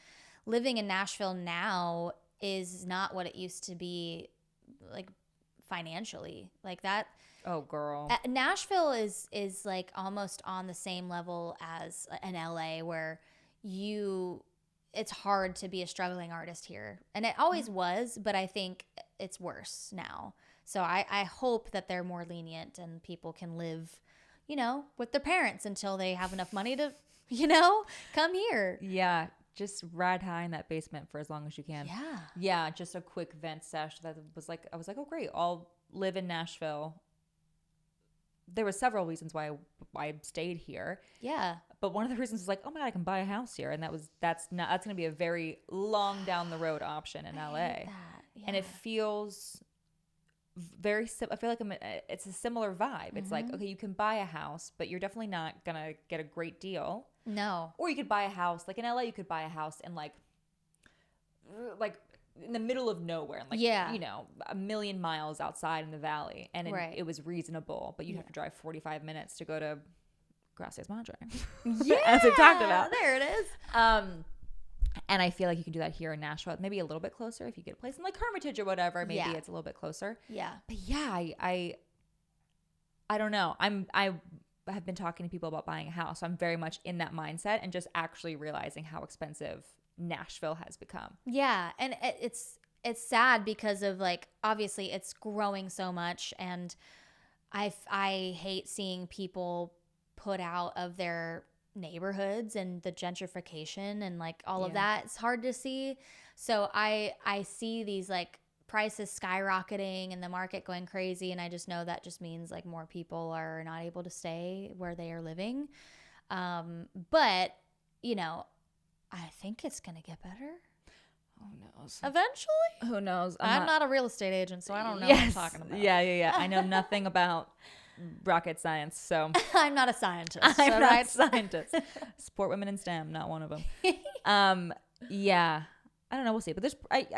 living in Nashville now is not what it used to be, like financially, like that. Oh, girl. Nashville is like almost on the same level as in LA, where it's hard to be a struggling artist here. And it always was, but I think it's worse now. So I hope that they're more lenient and people can live, you know, with their parents until they have enough money to, you know, come here. Yeah. Just ride high in that basement for as long as you can. Yeah. Yeah. Just a quick vent sesh that was like, I was like, oh, great. I'll live in Nashville. There were several reasons why I stayed here. Yeah. But one of the reasons was like, oh my God, I can buy a house here. And that's going to be a very long down the road option in LA. Yeah. And it feels very, I feel like it's a similar vibe. It's like, okay, you can buy a house, but you're definitely not going to get a great deal. No. Or you could buy a house, like in LA, you could buy a house in like in the middle of nowhere, and like, you know, a million miles outside in the valley, and it was reasonable, but you'd have to drive 45 minutes to go to Gracias Madre. Yeah, as we talked about. There it is. And I feel like you can do that here in Nashville, maybe a little bit closer if you get a place in like Hermitage or whatever. Maybe it's a little bit closer. Yeah, but yeah, I don't know. I have been talking to people about buying a house, so I'm very much in that mindset, and just actually realizing how expensive Nashville has become. Yeah, and it's sad because of like, obviously it's growing so much, and I hate seeing people put out of their neighborhoods and the gentrification and like all of that. It's hard to see. So I see these like prices skyrocketing and the market going crazy, and I just know that just means like more people are not able to stay where they are living. But you know, I think it's gonna get better. Who knows? Eventually? Who knows? I'm not a real estate agent, so I don't know what I'm talking about. Yeah. I know nothing about rocket science, so I'm not a scientist. I'm not a scientist. Support women in STEM, not one of them. Yeah. I don't know. We'll see. But I feel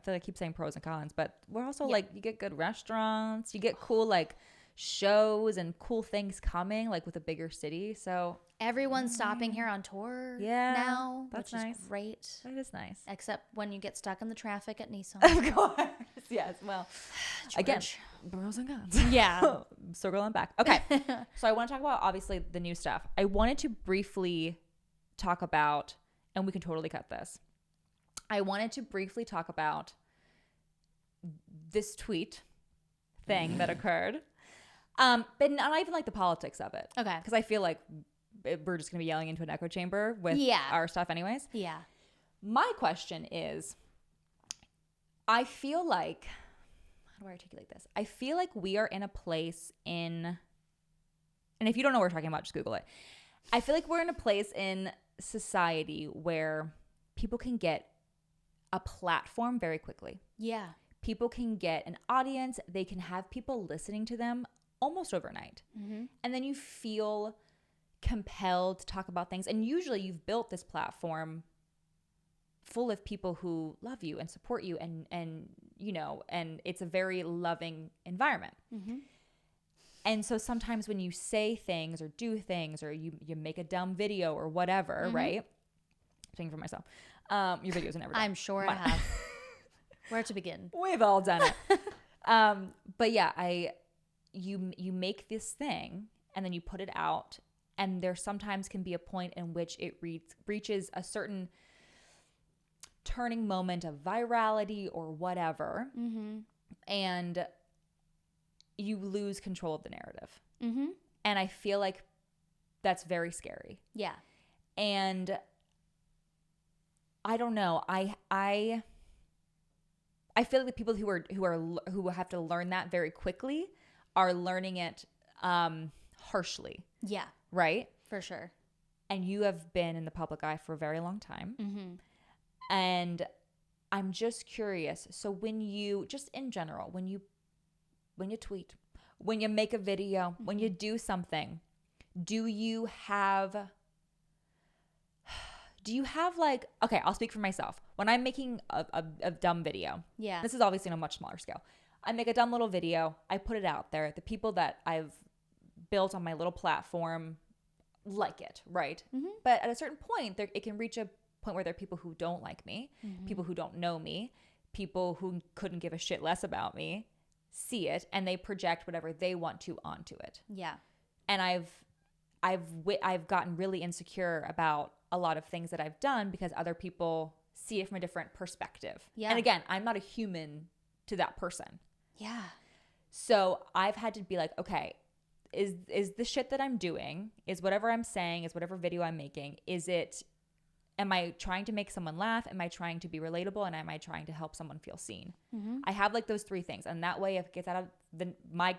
like I keep saying pros and cons, but we're also like, you get good restaurants, you get cool like shows and cool things coming like with a bigger city. So everyone's stopping here on tour now, that's which nice. is great. That is nice. Except when you get stuck in the traffic at Nissan. Of course. Yes. Well, again, pros and cons. Yeah. Circle on back. Okay. So I want to talk about obviously the new stuff. I wanted to briefly talk about, and we can totally cut this. I wanted to briefly talk about this tweet thing that occurred. But not even like the politics of it. Okay. Because I feel like we're just going to be yelling into an echo chamber with our stuff anyways. Yeah. My question is, I feel like, how do I articulate this? I feel like we are in a place and if you don't know what we're talking about, just Google it. I feel like we're in a place in society where people can get a platform very quickly. Yeah. People can get an audience. They can have people listening to them almost overnight. Mm-hmm. And then you feel compelled to talk about things. And usually you've built this platform full of people who love you and support you and you know, and it's a very loving environment. Mm-hmm. And so sometimes when you say things or do things or you make a dumb video or whatever, mm-hmm. right? Speaking for myself, your videos are never done. I'm sure I have. Where to begin? We've all done it. But yeah, you make this thing and then you put it out, and there sometimes can be a point in which it reaches a certain turning moment of virality or whatever, mm-hmm. and you lose control of the narrative. Mm-hmm. And I feel like that's very scary. Yeah. And I don't know. I feel like the people who have to learn that very quickly are learning it harshly. Yeah. Right? For sure. And you have been in the public eye for a very long time. Mm-hmm. And I'm just curious. So when you, just in general, when you tweet, when you make a video, mm-hmm. when you do something, do you have like, okay, I'll speak for myself. When I'm making a dumb video, yeah, this is obviously on a much smaller scale. I make a dumb little video. I put it out there. The people that I've built on my little platform like it, right? Mm-hmm. But at a certain point, it can reach a point where there are people who don't like me, mm-hmm. people who don't know me, people who couldn't give a shit less about me, see it, and they project whatever they want to onto it. Yeah. And I've gotten really insecure about a lot of things that I've done because other people see it from a different perspective. Yeah. And again, I'm not a human to that person. Yeah. So I've had to be like, okay, is the shit that I'm doing, is whatever I'm saying, is whatever video I'm making, am I trying to make someone laugh? Am I trying to be relatable? And am I trying to help someone feel seen? Mm-hmm. I have like those three things. And that way, if it gets out of my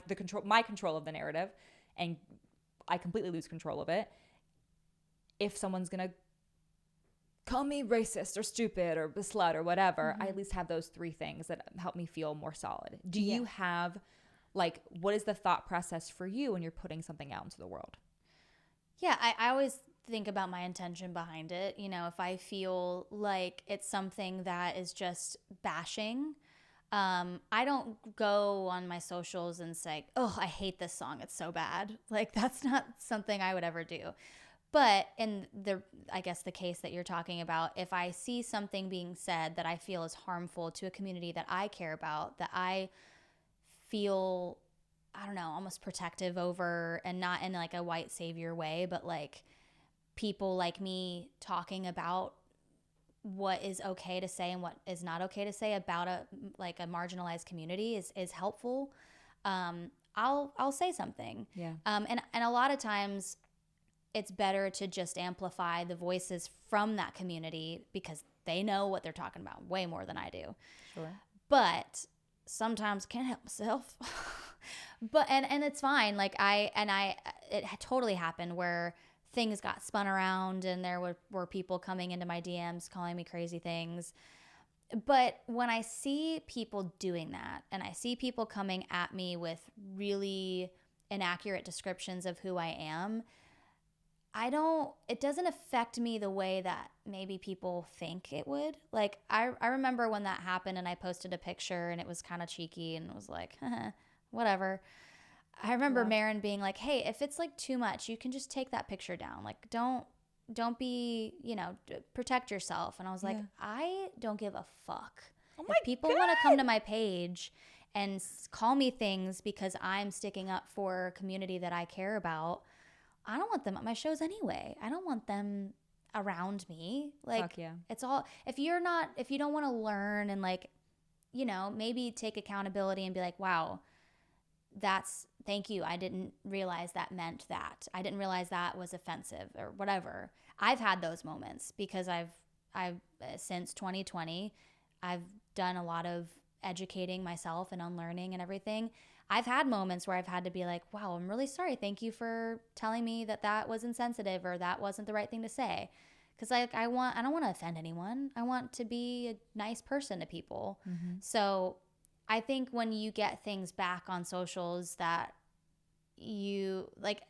control of the narrative and I completely lose control of it, if someone's going to call me racist or stupid or a slut or whatever, mm-hmm. I at least have those three things that help me feel more solid. Do you have, like, what is the thought process for you when you're putting something out into the world? Yeah, I always think about my intention behind it. You know, if I feel like it's something that is just bashing, I don't go on my socials and say, oh, I hate this song, it's so bad. Like, that's not something I would ever do. But in I guess the case that you're talking about, if I see something being said that I feel is harmful to a community that I care about, that I feel, I don't know, almost protective over, and not in like a white savior way, but like people like me talking about what is okay to say and what is not okay to say about a marginalized community is helpful. I'll say something. Yeah. And a lot of times it's better to just amplify the voices from that community because they know what they're talking about way more than I do. Sure. But sometimes can't help myself. But and it's fine. Like it totally happened where things got spun around and there were people coming into my DMs calling me crazy things. But when I see people doing that and I see people coming at me with really inaccurate descriptions of who I am, it doesn't affect me the way that maybe people think it would. Like, I remember when that happened and I posted a picture and it was kind of cheeky and it was like, whatever. I remember Marin being like, hey, if it's like too much, you can just take that picture down. Like, don't be, protect yourself. And I was like, I don't give a fuck. Oh my if people want to come to my page and call me things because I'm sticking up for a community that I care about, I don't want them at my shows anyway. I don't want them around me. Like, fuck yeah. It's all, if you don't want to learn and like, maybe take accountability and be like, wow, thank you. I didn't realize that meant that. I didn't realize that was offensive or whatever. I've had those moments because I've since 2020, I've done a lot of educating myself and unlearning and everything. I've had moments where I've had to be like, wow, I'm really sorry. Thank you for telling me that was insensitive or that wasn't the right thing to say. Because I don't want to offend anyone. I want to be a nice person to people. Mm-hmm. So I think when you get things back on socials that you like,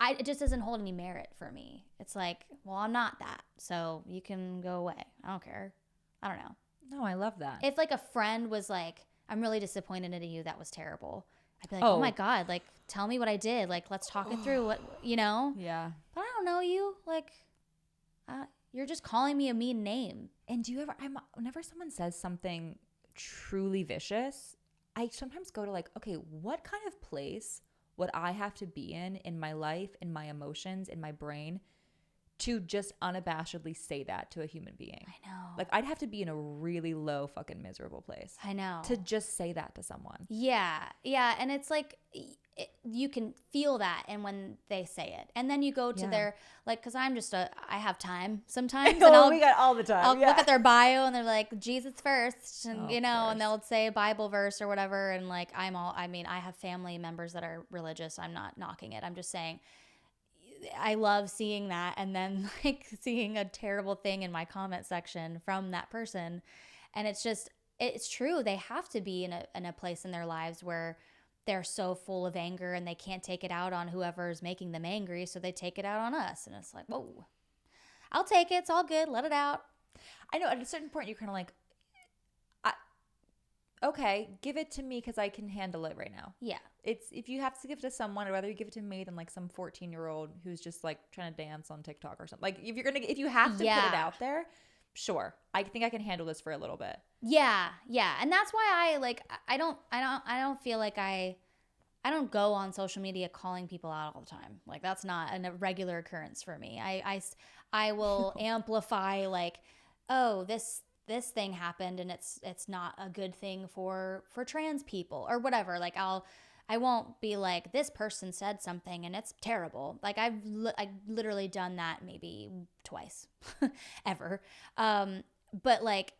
it just doesn't hold any merit for me. It's like, well, I'm not that, so you can go away. I don't care. I don't know. No, I love that. If like a friend was like, I'm really disappointed in you, that was terrible, I'd be like, oh my God, like tell me what I did. Like, let's talk it through. What, you know? Yeah. But I don't know you. Like, you're just calling me a mean name. And do you ever, whenever someone says something truly vicious, I sometimes go to like, okay, what kind of place would I have to be in my life, in my emotions, in my brain to just unabashedly say that to a human being? I know. Like, I'd have to be in a really low fucking miserable place. I know. To just say that to someone. Yeah. Yeah. And it's like, you can feel that. And when they say it, and then you go to their, like, cause I have time sometimes. And we got all the time. I'll look at their bio and they're like, Jesus first. And, of course. And they'll say a Bible verse or whatever. And like, I have family members that are religious. I'm not knocking it. I'm just saying, I love seeing that, and then like seeing a terrible thing in my comment section from that person. And it's true. They have to be in a place in their lives where they're so full of anger and they can't take it out on whoever's making them angry. So they take it out on us. And it's like, whoa, I'll take it. It's all good. Let it out. I know at a certain point you're kind of like, okay, give it to me because I can handle it right now. Yeah. It's if you have to give it to someone, I'd rather you give it to me than like some 14-year-old who's just like trying to dance on TikTok or something. Like if you have to put it out there, sure. I think I can handle this for a little bit. Yeah. Yeah. And that's why I don't feel like I don't go on social media calling people out all the time. Like that's not a regular occurrence for me. I will amplify like, oh, this thing happened and it's not a good thing for trans people or whatever. Like I won't be like, this person said something and it's terrible. Like I've literally done that maybe twice ever. But like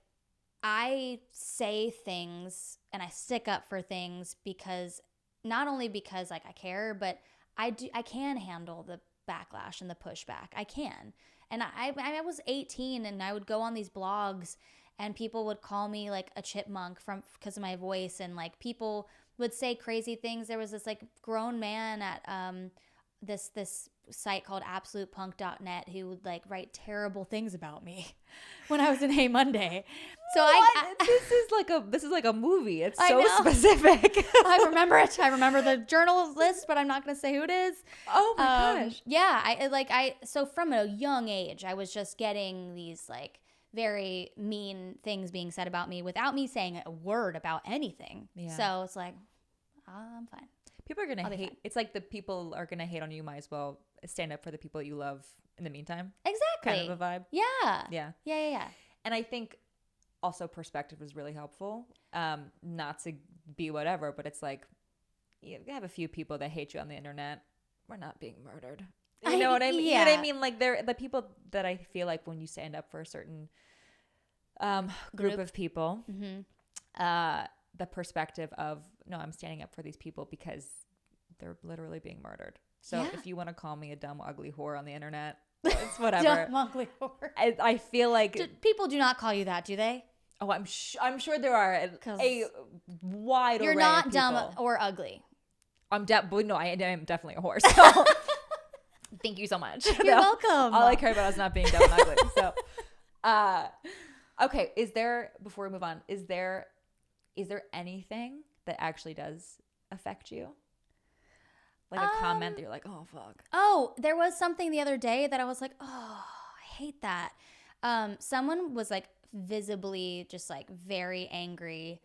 I say things and I stick up for things because not only because like I care, but I can handle the backlash and the pushback. I can. And I was 18 and I would go on these blogs and people would call me like a chipmunk because of my voice, and like people would say crazy things. There was this like grown man at this site called absolutepunk.net who would like write terrible things about me when I was in Hey Monday. So this is like a movie. It's so specific. I remember it. I remember the journal list, but I'm not going to say who it is. Oh my gosh. Yeah. So from a young age, I was just getting these like very mean things being said about me without me saying a word about anything. Yeah. So it's like, I'm fine. People are going to hate. It's like the people are going to hate on you. Might as well stand up for the people you love in the meantime. Exactly. Kind of a vibe. Yeah. Yeah. And I think also perspective is really helpful. Not to be whatever, but it's like you have a few people that hate you on the internet. We're not being murdered. You know what I mean? Yeah. You know what I mean? Like they're the people that I feel like when you stand up for a certain group of people, mm-hmm. The perspective of, no, I'm standing up for these people because they're literally being murdered. So if you want to call me a dumb, ugly whore on the internet, it's whatever. Dumb, ugly whore. I feel like people do not call you that, do they? Oh, I'm sure there are a wide array. You're not of people. dumb or ugly. I am definitely a whore. So thank you so much. You're welcome. All I care about is not being dumb and ugly. So, okay. Before we move on, is there anything that actually does affect you? Like a comment that you're like, oh, fuck. Oh, there was something the other day that I was like, oh, I hate that. Someone was like visibly just like very angry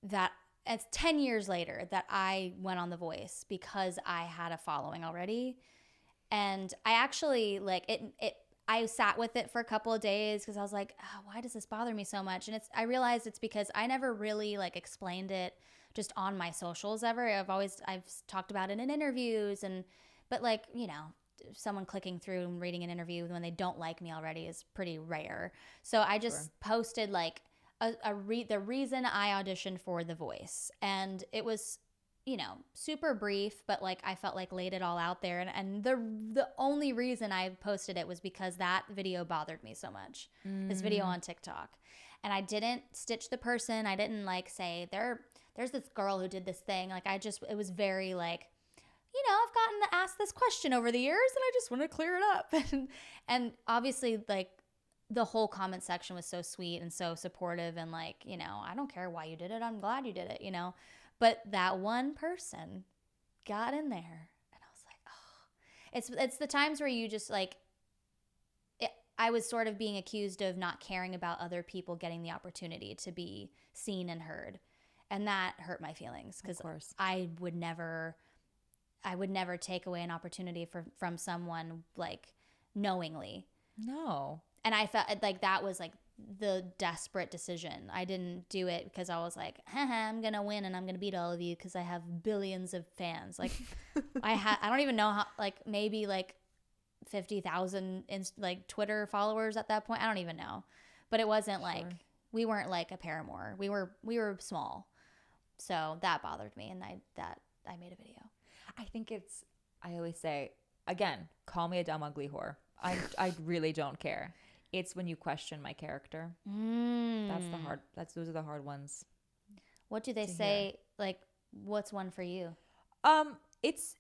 that it's 10 years later that I went on The Voice because I had a following already. And I actually like it. I sat with it for a couple of days because I was like, oh, why does this bother me so much? And I realized it's because I never really like explained it just on my socials ever. I've talked about it in interviews, but like, you know, someone clicking through and reading an interview when they don't like me already is pretty rare. So I just posted like the reason I auditioned for The Voice, and it was, you know, super brief, but like I felt like laid it all out there. And the only reason I posted it was because that video bothered me so much. This video on TikTok. And I didn't stitch the person. I didn't like say there's this girl who did this thing. Like it was very like, you know, I've gotten asked this question over the years and I just want to clear it up. And obviously like the whole comment section was so sweet and so supportive and like, you know, I don't care why you did it. I'm glad you did it, you know. But that one person got in there and I was like, oh, it's the times where you just like, I was sort of being accused of not caring about other people getting the opportunity to be seen and heard. And that hurt my feelings because I would never take away an opportunity from someone like knowingly. No. And I felt like that was like the desperate decision. I didn't do it because I was like, I'm going to win and I'm going to beat all of you because I have billions of fans. Like I don't even know how, like maybe like 50,000 like Twitter followers at that point. I don't even know. But it wasn't like, we weren't like a Paramore. We were small. So that bothered me and I made a video. I think I always say, again, call me a dumb, ugly whore. I really don't care. It's when you question my character. Those are the hard ones. What do they say? Hear. Like, what's one for you? It's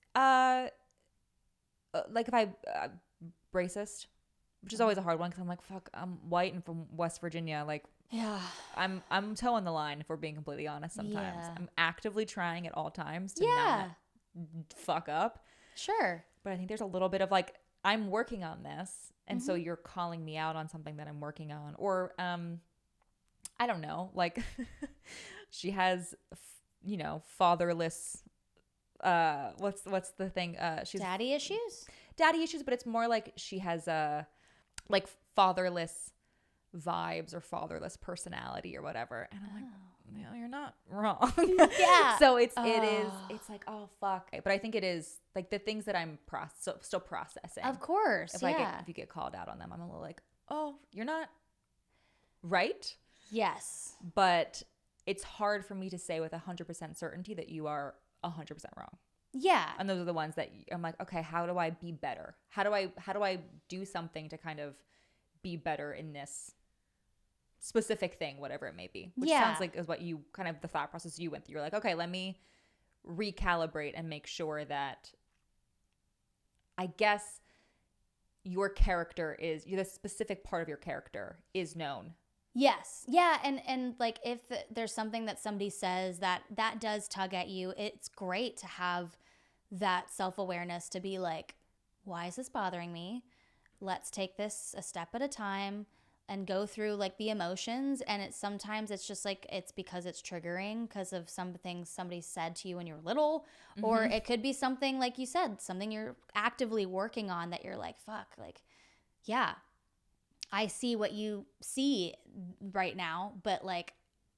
like if I racist, which is always a hard one because I'm like, fuck, I'm white and from West Virginia. Like, yeah, I'm toeing the line if we're being completely honest. Sometimes I'm actively trying at all times to not fuck up. Sure, but I think there's a little bit of like, I'm working on this. And so you're calling me out on something that I'm working on. Or, I don't know, like she has, you know, fatherless, what's the thing? She's daddy issues, but it's more like she has, like fatherless vibes or fatherless personality or whatever. And I'm like, no, you're not wrong. Yeah. So it's like, oh fuck. But I think it is like the things that I'm still processing. Of course. If you get called out on them, I'm a little like, oh, you're not right. Yes. But it's hard for me to say with 100% certainty that you are 100% wrong. Yeah. And those are the ones that I'm like, okay, how do I be better? How do I do something to kind of be better in this specific thing, whatever it may be, which sounds like is what you kind of the thought process you went through. You're like, okay, let me recalibrate and make sure that I guess your character is the specific part of your character is known. Yes. Yeah. And like if there's something that somebody says that does tug at you, it's great to have that self-awareness to be like, why is this bothering me? Let's take this a step at a time and go through like the emotions. And sometimes it's just like, it's because it's triggering because of some things somebody said to you when you were little, or it could be something like you said, something you're actively working on that you're like, fuck, like, yeah, I see what you see right now, but like,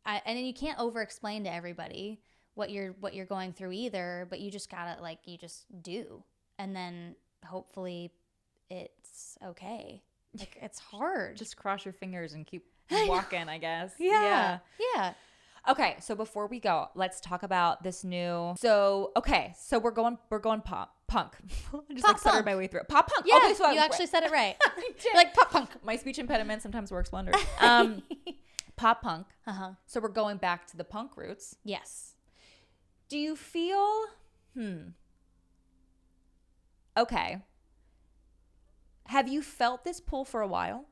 and then you can't over explain to everybody what you're going through either, but you just gotta like, you just do. And then hopefully it's okay. Like, it's hard. Just cross your fingers and keep walking, I guess. Yeah. Okay, so before we go, let's talk about this new. So we're going punk. I just like stuttered my way through it. Pop punk. Yeah, okay, so you actually said it right. I did. Like pop punk. My speech impediment sometimes works wonders. Pop punk. So we're going back to the punk roots. Yes. Do you feel? Okay. Have you felt this pull for a while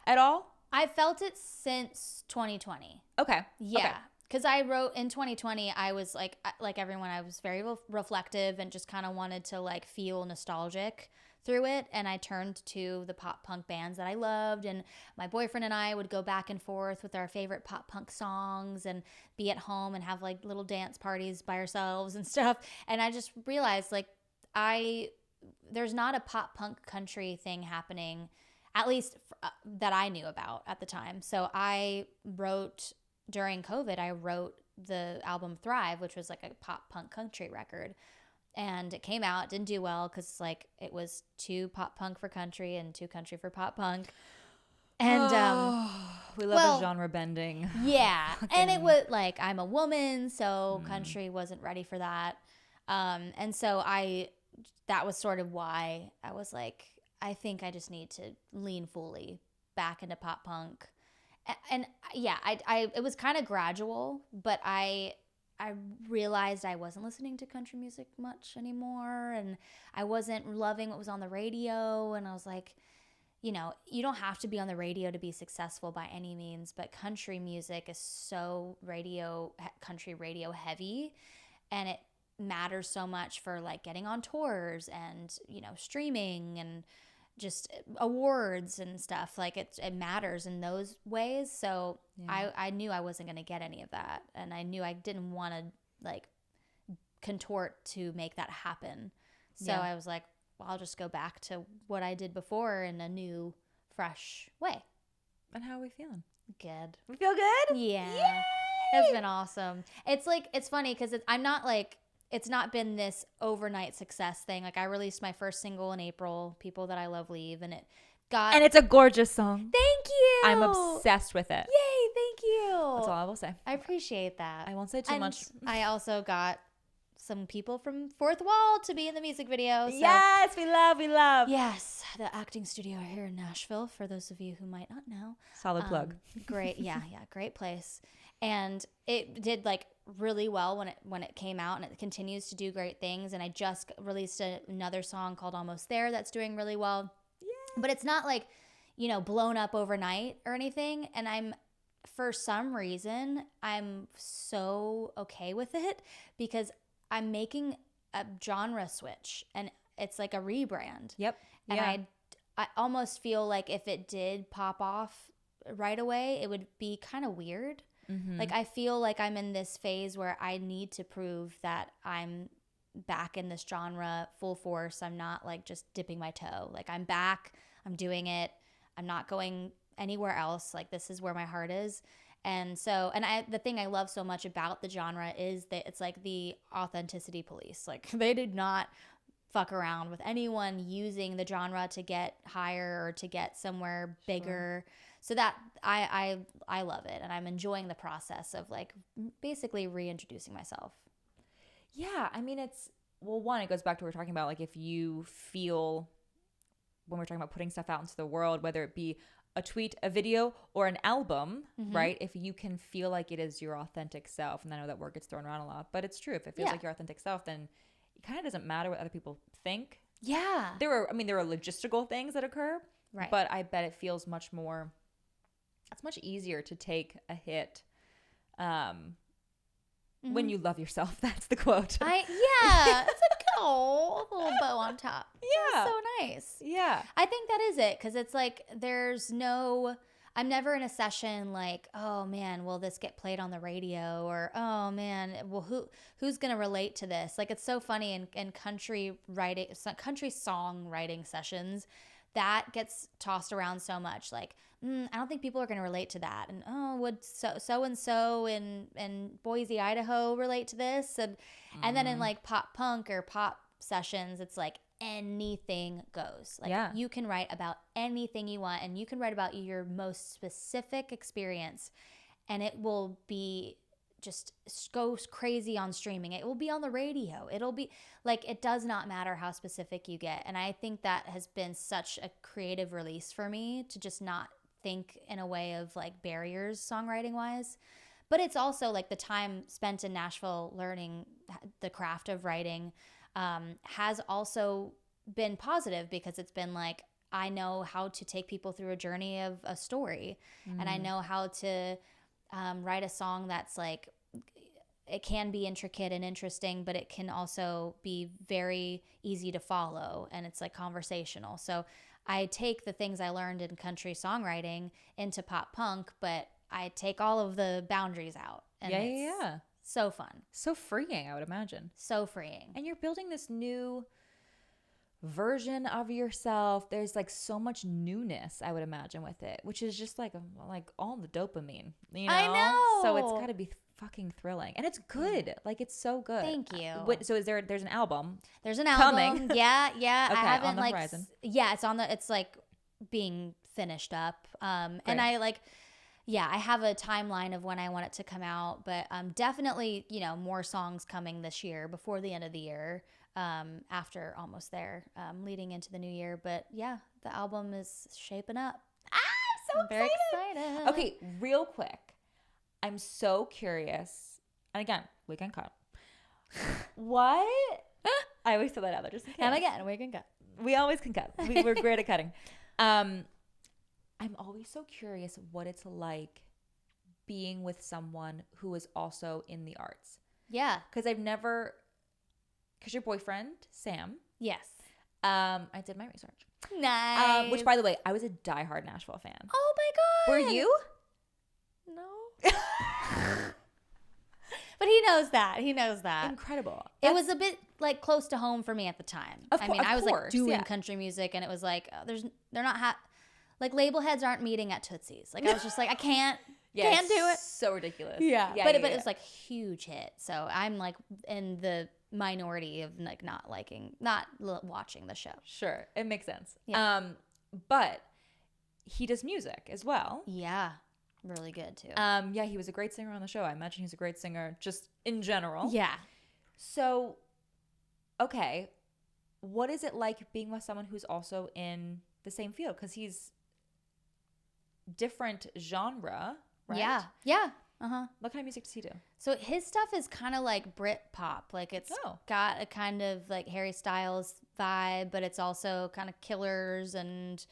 at all? I felt it since 2020. Okay. Yeah. Because I wrote in 2020, I was like everyone, I was very reflective and just kind of wanted to like feel nostalgic through it. And I turned to the pop punk bands that I loved. And my boyfriend and I would go back and forth with our favorite pop punk songs and be at home and have like little dance parties by ourselves and stuff. And I just realized like there's not a pop punk country thing happening, at least that I knew about at the time. So I wrote during COVID, I wrote the album Thrive, which was like a pop punk country record. And it came out, didn't do well because like it was too pop punk for country and too country for pop punk. And we love a genre bending. Yeah. And it was like, I'm a woman, so country wasn't ready for that. And so that was sort of why I was like, I think I just need to lean fully back into pop punk. And yeah, it was kind of gradual, but I realized I wasn't listening to country music much anymore, and I wasn't loving what was on the radio. And I was like, you know, you don't have to be on the radio to be successful by any means, but country music is so country radio heavy, and it matters so much for like getting on tours and, you know, streaming and just awards and stuff. Like it matters in those ways. So I knew I wasn't going to get any of that, and I knew I didn't want to like contort to make that happen. So I was like, well, I'll just go back to what I did before in a new, fresh way. And how are we feeling? Good. We feel good? Yeah. Yay! It's been awesome. It's like, it's funny because I'm not like, it's not been this overnight success thing. Like I released my first single in April, People That I Love Leave, and it's a gorgeous song. Thank you. I'm obsessed with it. Yay, thank you. That's all I will say. I appreciate that. I won't say too much. I also got some people from Fourth Wall to be in the music video. So. Yes, we love. Yes, the acting studio here in Nashville, for those of you who might not know. Solid plug. Great, great place. And it did like really well when it came out, and it continues to do great things. And I just released another song called Almost There that's doing really well. Yeah. But it's not like, you know, blown up overnight or anything. And for some reason, I'm so okay with it because I'm making a genre switch, and it's like a rebrand. Yep. And I almost feel like if it did pop off right away, it would be kind of weird. Mm-hmm. Like I feel like I'm in this phase where I need to prove that I'm back in this genre full force. I'm not like just dipping my toe. Like I'm back, I'm doing it. I'm not going anywhere else. Like this is where my heart is. And so, the thing I love so much about the genre is that it's like the authenticity police. Like they did not fuck around with anyone using the genre to get higher or to get somewhere bigger. Sure. So that I love it, and I'm enjoying the process of like basically reintroducing myself. Yeah, I mean it goes back to what we're talking about. Like if you feel, when we're talking about putting stuff out into the world, whether it be a tweet, a video, or an album, right? If you can feel like it is your authentic self, and I know that word gets thrown around a lot, but it's true. If it feels like your authentic self, then it kind of doesn't matter what other people think. Yeah. There are logistical things that occur, right? But I bet it feels it's much easier to take a hit when you love yourself. That's the quote. It's a little bow on top. Yeah. That's so nice. Yeah. I think that is it, because it's like I'm never in a session like, oh man, will this get played on the radio? Or, oh man, well, who's going to relate to this? Like, it's so funny in country song writing sessions, that gets tossed around so much. Like, I don't think people are going to relate to that. And, would so-and-so in Boise, Idaho relate to this? And then in like pop punk or pop sessions, it's like anything goes. Like you can write about anything you want, and you can write about your most specific experience, and it will be just goes crazy on streaming. It will be on the radio. It'll be like, it does not matter how specific you get. And I think that has been such a creative release for me, to just not think in a way of like barriers songwriting wise. But it's also like the time spent in Nashville learning the craft of writing has also been positive, because it's been like, I know how to take people through a journey of a story, and I know how to write a song that's like, it can be intricate and interesting, but it can also be very easy to follow, and it's like conversational. So I take the things I learned in country songwriting into pop punk, but I take all of the boundaries out. And it's so fun. So freeing, I would imagine. So freeing. And you're building this new version of yourself. There's like so much newness, I would imagine, with it, which is just like all the dopamine, you know? I know. So it's got to be fucking thrilling. And it's good. Like, it's so good. Thank you. So there's an album. There's an album. Coming. Yeah. Okay, I haven't on the horizon. Yeah, it's like being finished up. And I I have a timeline of when I want it to come out, but definitely, more songs coming this year before the end of the year. After almost there, leading into the new year. But yeah, the album is shaping up. So I'm very excited. Okay, real quick. I'm so curious. And again, we can cut. What? I always throw that out there just in case. And again, we can cut. We always can cut. We're great at cutting. I'm always so curious what it's like being with someone who is also in the arts. Yeah. Because your boyfriend, Sam. Yes. I did my research. Nice. Which, by the way, I was a diehard Nashville fan. Oh my God. Were you? No. But he knows that. Incredible. It was a bit like close to home for me at the time. I was like doing country music, and it was like they're not like label heads aren't meeting at Tootsie's. Like I was just like I can't do it. So ridiculous. Yeah. But it was like huge hit. So I'm like in the minority of like not watching the show. Sure, it makes sense. Yeah. But he does music as well. Yeah. Really good too. Yeah, he was a great singer on the show. I imagine he's a great singer just in general. Yeah. So, okay, what is it like being with someone who's also in the same field? Because he's different genre, right? Yeah. Yeah. Uh-huh. What kind of music does he do? So his stuff is kind of like Brit pop. Like it's got a kind of like Harry Styles vibe, but it's also kind of Killers and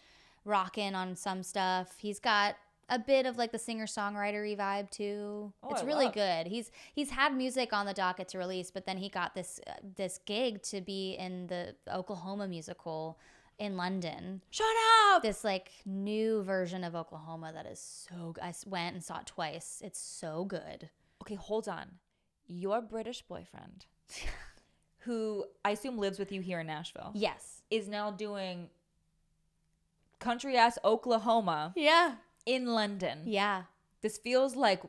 rockin' on some stuff. He's got a bit of like the singer-songwriter-y vibe too. It's really good. He's had music on the docket to release, but then he got this gig to be in the Oklahoma musical in London. Shut up! This like new version of Oklahoma that is so good. I went and saw it twice. It's so good. Okay, hold on. Your British boyfriend, who I assume lives with you here in Nashville. Yes. Is now doing country-ass Oklahoma. Yeah. In London. Yeah. This feels like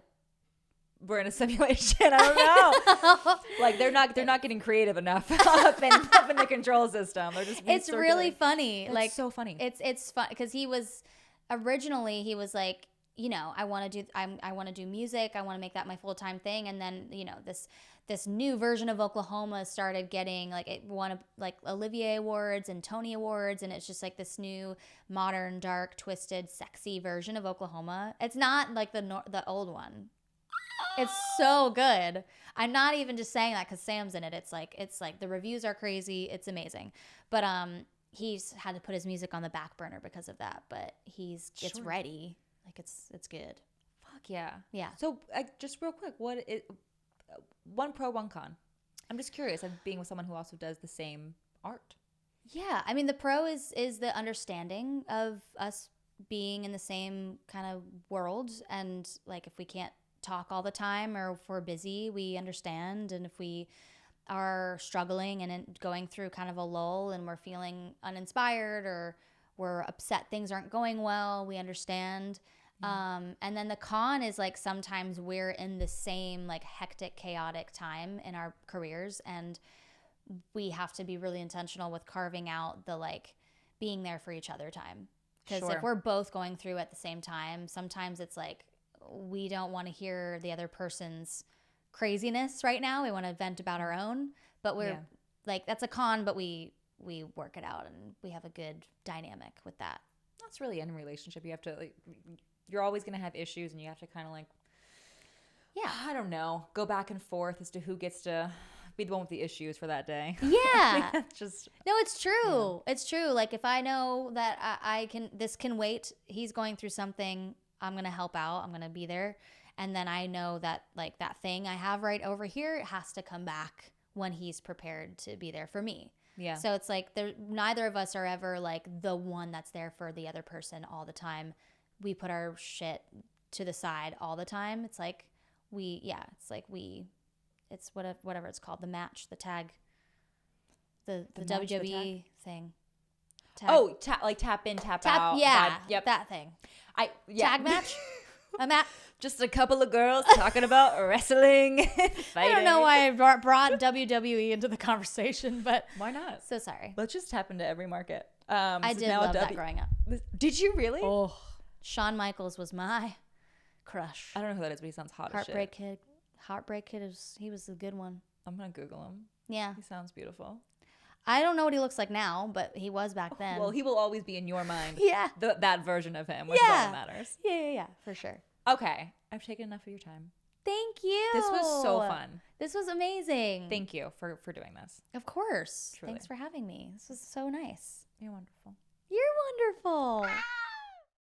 we're in a simulation. I don't know. Like they're not getting creative enough up in the control system. They're just It's really funny. It's like so funny. It's fun because he was like, I want to do music. I want to make that my full-time thing. And then, this new version of Oklahoma started getting like it won like Olivier Awards and Tony Awards, and it's just like this new modern, dark, twisted, sexy version of Oklahoma. It's not like the old one. It's so good. I'm not even just saying that because Sam's in it. It's like the reviews are crazy. It's amazing. But he's had to put his music on the back burner because of that. But it's ready. Like it's good. Fuck yeah. Yeah. So just real quick, one pro, one con. I'm just curious of being with someone who also does the same art. Yeah. I mean, the pro is the understanding of us being in the same kind of world. And like, if we can't talk all the time or if we're busy, we understand. And if we are struggling and going through kind of a lull and we're feeling uninspired or we're upset things aren't going well, we understand. And then the con is like sometimes we're in the same like hectic, chaotic time in our careers, and we have to be really intentional with carving out the like being there for each other time. Because if we're both going through at the same time, sometimes it's like we don't want to hear the other person's craziness right now. We want to vent about our own, but we're like, that's a con, but we work it out and we have a good dynamic with that. That's really in a relationship. You have to like, you're always going to have issues, and you have to kind of like, I don't know, go back and forth as to who gets to be the one with the issues for that day. Yeah. No, it's true. Yeah. It's true. Like if I know that this can wait, he's going through something, I'm going to help out. I'm going to be there. And then I know that like that thing I have right over here has to come back when he's prepared to be there for me. Yeah. So it's like neither of us are ever like the one that's there for the other person all the time. We put our shit to the side all the time. It's like it's whatever it's called, the match, the tag, the WWE thing. Tag. Oh, like tap in, tap out. Yeah, vibe. Yep. That thing. Tag match. I'm at. Just a couple of girls talking about wrestling. I don't know why I brought WWE into the conversation, but why not? so sorry. Let's just tap into every market. I did love that growing up. Did you really? Oh, Shawn Michaels was my crush. I don't know who that is, but he sounds hot as shit. Heartbreak Kid he was a good one. I'm gonna Google him. Yeah, he sounds beautiful. I don't know what he looks like now, but he was back then. Well, he will always be in your mind. Yeah, that version of him, which is all that matters. Yeah, for sure. Okay, I've taken enough of your time. Thank you. This was so fun. This was amazing. Thank you for doing this. Of course. Truly. Thanks for having me. This was so nice. You're wonderful.